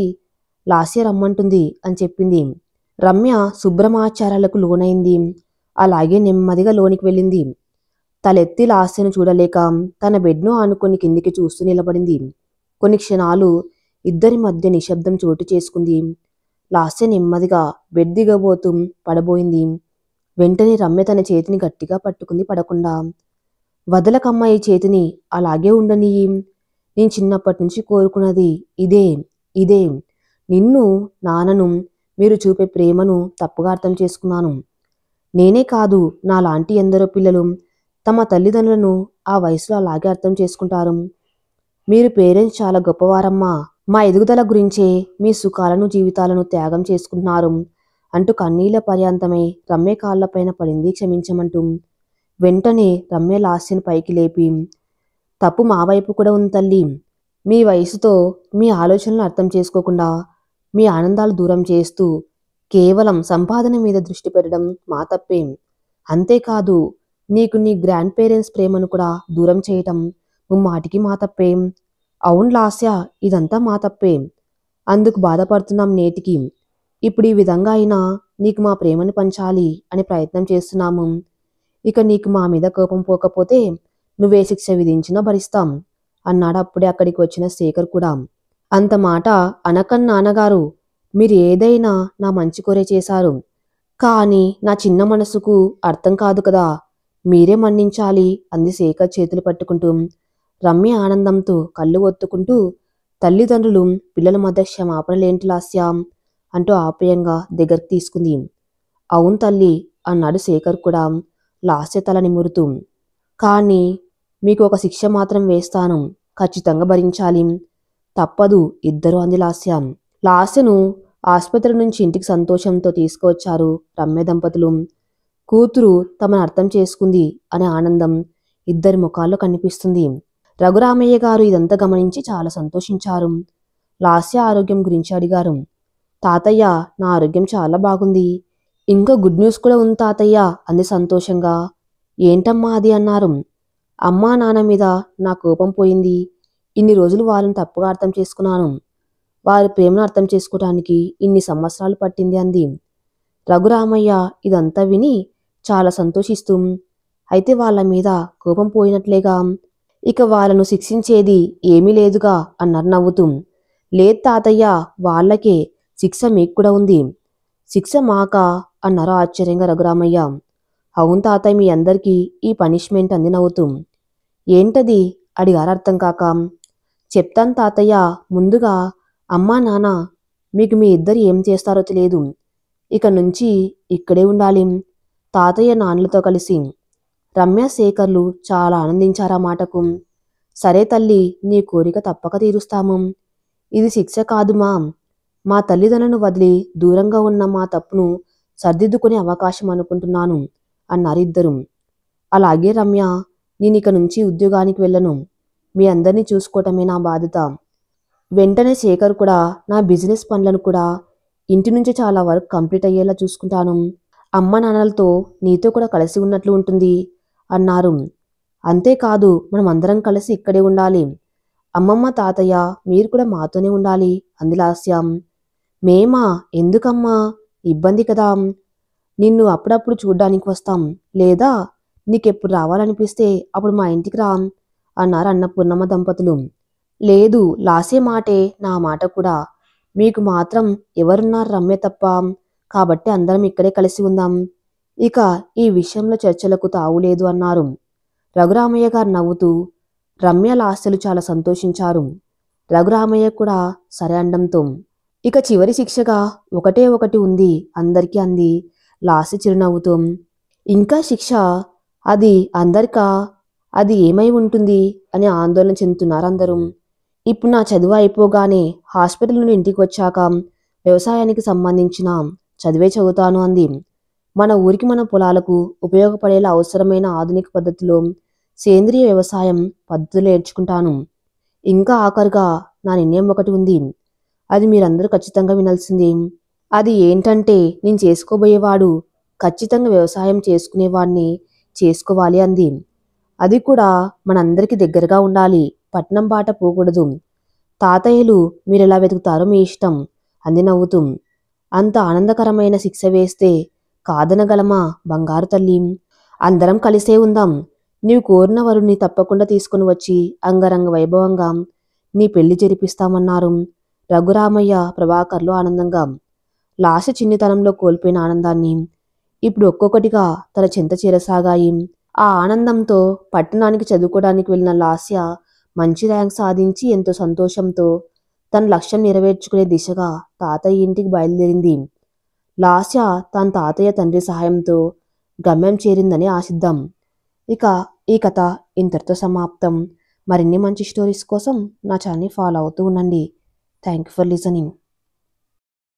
లాస్య రమ్మంటుంది అని చెప్పింది. రమ్య శుభ్రమాచారాలకు లోనైంది. అలాగే నెమ్మదిగా లోనికి వెళ్ళింది. తలెత్తి లాస్యను చూడలేక తన బెడ్ను ఆనుకొని కిందికి చూస్తూ నిలబడింది. కొన్ని క్షణాలు ఇద్దరి మధ్య నిశ్శబ్దం చోటు చేసుకుంది. లాస్య నెమ్మదిగా బెడ్ దిగబోతూ పడబోయింది. వెంటనే రమ్య తన చేతిని గట్టిగా పట్టుకుంది పడకుండా. వదలకమ్మా ఈ చేతిని, అలాగే ఉండనియ్యి. నేను చిన్నప్పటి నుంచి కోరుకున్నది ఇదే ఇదే. నిన్ను, నాన్నను, మీరు చూపే ప్రేమను తప్పుగా అర్థం చేసుకున్నాను. నేనే కాదు, నాలాంటి ఎందరో పిల్లలు తమ తల్లిదండ్రులను ఆ వయసులో అలాగే అర్థం చేసుకుంటారు. మీరు పేరెంట్స్ చాలా గొప్పవారమ్మా. మా ఎదుగుదల గురించే మీ సుఖాలను, జీవితాలను త్యాగం చేసుకుంటున్నారు అంటూ కన్నీళ్ల పర్యాంతమై రమ్య కాళ్లపైన పడింది క్షమించమంటూ. వెంటనే రమ్య లాస్యను పైకి లేపి, తప్పు మా వైపు కూడా ఉంది తల్లి. మీ వయసుతో మీ ఆలోచనలు అర్థం చేసుకోకుండా మీ ఆనందాలు దూరం చేస్తూ కేవలం సంపాదన మీద దృష్టి పెట్టడం మా తప్పేం. అంతేకాదు నీకు నీ గ్రాండ్ పేరెంట్స్ ప్రేమను కూడా దూరం చేయటం ముమ్మాటికి మా తప్పేం. అవును లాస్య, ఇదంతా మా తప్పేం. అందుకు బాధపడుతున్నాం నేటికి. ఇప్పుడు ఈ విధంగా అయినా నీకు మా ప్రేమను పంచాలి అని ప్రయత్నం చేస్తున్నాము. ఇక నీకు మా మీద కోపం పోకపోతే నువ్వే శిక్ష విధించినా భరిస్తాం అన్నాడు అప్పుడే అక్కడికి వచ్చిన శేఖర్ కూడా. అంత మాట అనకన్ నాన్నగారు, మీరు ఏదైనా నా మంచి కోరే చేశారు. కానీ నా చిన్న మనసుకు అర్థం కాదు కదా, మీరే మన్నించాలి అంది శేఖర్ చేతులు పట్టుకుంటూ. రమ్య ఆనందంతో కళ్ళు ఒత్తుకుంటూ, తల్లిదండ్రులు పిల్లల మధ్య క్షమాపణలేంటి లాస్య అంటూ ఆప్యాయంగా దగ్గరికి తీసుకుంది. అవును తల్లి అన్నాడు శేఖర్ కూడా లాస్య తల నిమురుతూ. కానీ మీకు ఒక శిక్ష మాత్రం వేస్తాను, ఖచ్చితంగా భరించాలి. తప్పదు ఇద్దరు అంది లాస్య. లాస్యను ఆసుపత్రి నుంచి ఇంటికి సంతోషంతో తీసుకువచ్చారు రమ్య దంపతులు. కూతురు తమను అర్థం చేసుకుంది అనే ఆనందం ఇద్దరి ముఖాల్లో కనిపిస్తుంది. రఘురామయ్య గారు ఇదంతా గమనించి చాలా సంతోషించారు. లాస్య ఆరోగ్యం గురించి అడిగారు. తాతయ్య, నా ఆరోగ్యం చాలా బాగుంది. ఇంకా గుడ్ న్యూస్ కూడా ఉంది తాతయ్య అంది సంతోషంగా. ఏంటమ్మా అది అన్నారు. అమ్మా నాన్న మీద నా కోపం పోయింది. ఇన్ని రోజులు వాళ్ళని తప్పుగా అర్థం చేసుకున్నాను. వారి ప్రేమను అర్థం చేసుకోవటానికి ఇన్ని సంవత్సరాలు పట్టింది అంది. రఘురామయ్య ఇదంతా విని చాలా సంతోషిస్తూ, అయితే వాళ్ళ మీద కోపం పోయినట్లేగా, ఇక వాళ్ళను శిక్షించేది ఏమీ లేదుగా అన్నారు నవ్వుతూ. లేదు తాతయ్య, వాళ్ళకే శిక్ష మీకు కూడా ఉంది. శిక్ష మాకా అన్నారు ఆశ్చర్యంగా రఘురామయ్య. అవును తాతయ్య, మీ అందరికీ ఈ పనిష్మెంట్ అంది నవ్వుతూ. ఏంటది అడిగారు అర్థం కాక. చెప్తాను తాతయ్య, ముందుగా అమ్మా నాన్న మీకు మీ ఇద్దరు ఏం చేస్తారో తెలియదు. ఇక నుంచి ఇక్కడే ఉండాలి తాతయ్య నాన్నలతో కలిసి. రమ్య శేఖర్లు చాలా ఆనందించారా మాటకు. సరే తల్లి, నీ కోరిక తప్పక తీరుస్తాము. ఇది శిక్ష కాదు మా తల్లిదండ్రులను వదిలి దూరంగా ఉన్న మా తప్పును సర్దిద్దుకునే అవకాశం అనుకుంటున్నాను అన్నారు ఇద్దరు. అలాగే రమ్య, నేనిక నుంచి ఉద్యోగానికి వెళ్ళను. మీ అందరినీ చూసుకోవటమే నా బాధ్యత. వెంటనే శేఖర్ కూడా నా బిజినెస్ పనులను కూడా ఇంటి నుంచి చాలా వర్క్ కంప్లీట్ అయ్యేలా చూసుకుంటాను. అమ్మ నాన్నలతో నీతో కూడా కలిసి ఉన్నట్లు ఉంటుంది అన్నారు. అంతేకాదు, మనం అందరం కలిసి ఇక్కడే ఉండాలి. అమ్మమ్మ తాతయ్య మీరు కూడా మాతోనే ఉండాలి అంది లాస్య. మేమా? ఎందుకమ్మా? ఇబ్బంది కదా. నిన్ను అప్పుడప్పుడు చూడ్డానికి వస్తాం, లేదా నీకెప్పుడు రావాలనిపిస్తే అప్పుడు మా ఇంటికి రా అన్నారు అన్నపూర్ణమ్మ దంపతులు. లేదు, లాసే మాటే నా మాట కూడా. మీకు మాత్రం ఎవరున్నారు రమ్య తప్ప, కాబట్టి అందరం ఇక్కడే కలిసి ఉందాం. ఇక ఈ విషయంలో చర్చలకు తావులేదు అన్నారు. రఘురామయ్య గారు నవ్వుతూ రమ్య లాస్యలు చాలా సంతోషించారు. రఘురామయ్య కూడా సరే అండంతో. ఇక చివరి శిక్షగా ఒకటే ఒకటి ఉంది అందరికీ అంది లాస్య చిరునవ్వుతూ. ఇంకా శిక్ష? అది అందరికా? అది ఏమై ఉంటుంది అని ఆందోళన చెందుతున్నారు అందరూ. ఇప్పుడు నా చదువు అయిపోగానే హాస్పిటల్ నుండి ఇంటికి వచ్చాక వ్యవసాయానికి సంబంధించిన చదివే చదువుతాను అంది. మన ఊరికి మన పొలాలకు ఉపయోగపడేలా అవసరమైన ఆధునిక పద్ధతిలో సేంద్రియ వ్యవసాయం పద్ధతులు నేర్చుకుంటాను. ఇంకా ఆఖరుగా నా నిర్ణయం ఒకటి ఉంది. అది మీరందరూ ఖచ్చితంగా వినాల్సింది. అది ఏంటంటే, నేను చేసుకోబోయేవాడు ఖచ్చితంగా వ్యవసాయం చేసుకునేవాడిని చేసుకోవాలి అంది. అది కూడా మనందరికీ దగ్గరగా ఉండాలి, పట్నం బాట పోకూడదు. తాతయ్యలు మీరెలా వెతుకుతారో మీ ఇష్టం అంది నవ్వుతూ. అంత ఆనందకరమైన శిక్ష వేస్తే కాదనగలమా బంగారు తల్లి? అందరం కలిసే ఉందాం. నీవు కోరిన వరుణ్ణి తప్పకుండా తీసుకుని వచ్చి అంగరంగ వైభవంగా నీ పెళ్లి జరిపిస్తామన్నారు రఘురామయ్య ప్రభాకర్లు ఆనందంగా. లాస్య చిన్నితనంలో కోల్పోయిన ఆనందాన్ని ఇప్పుడు ఒక్కొక్కటిగా తన చెంత చేరసాగాయి. ఆ ఆనందంతో పట్టణానికి చదువుకోవడానికి వెళ్ళిన లాస్య మంచి ర్యాంక్ సాధించి ఎంతో సంతోషంతో తన లక్ష్యం నెరవేర్చుకునే దిశగా తాతయ్య ఇంటికి బయలుదేరింది. లాస్య తన తాతయ్య తండ్రి సహాయంతో గమ్యం చేరిందని ఆశిద్దాం. ఇక ఈ కథ ఇంతటితో సమాప్తం. మరిన్ని మంచి స్టోరీస్ కోసం నా ఛానల్ని ఫాలో అవుతూ ఉండండి. Thank you for listening.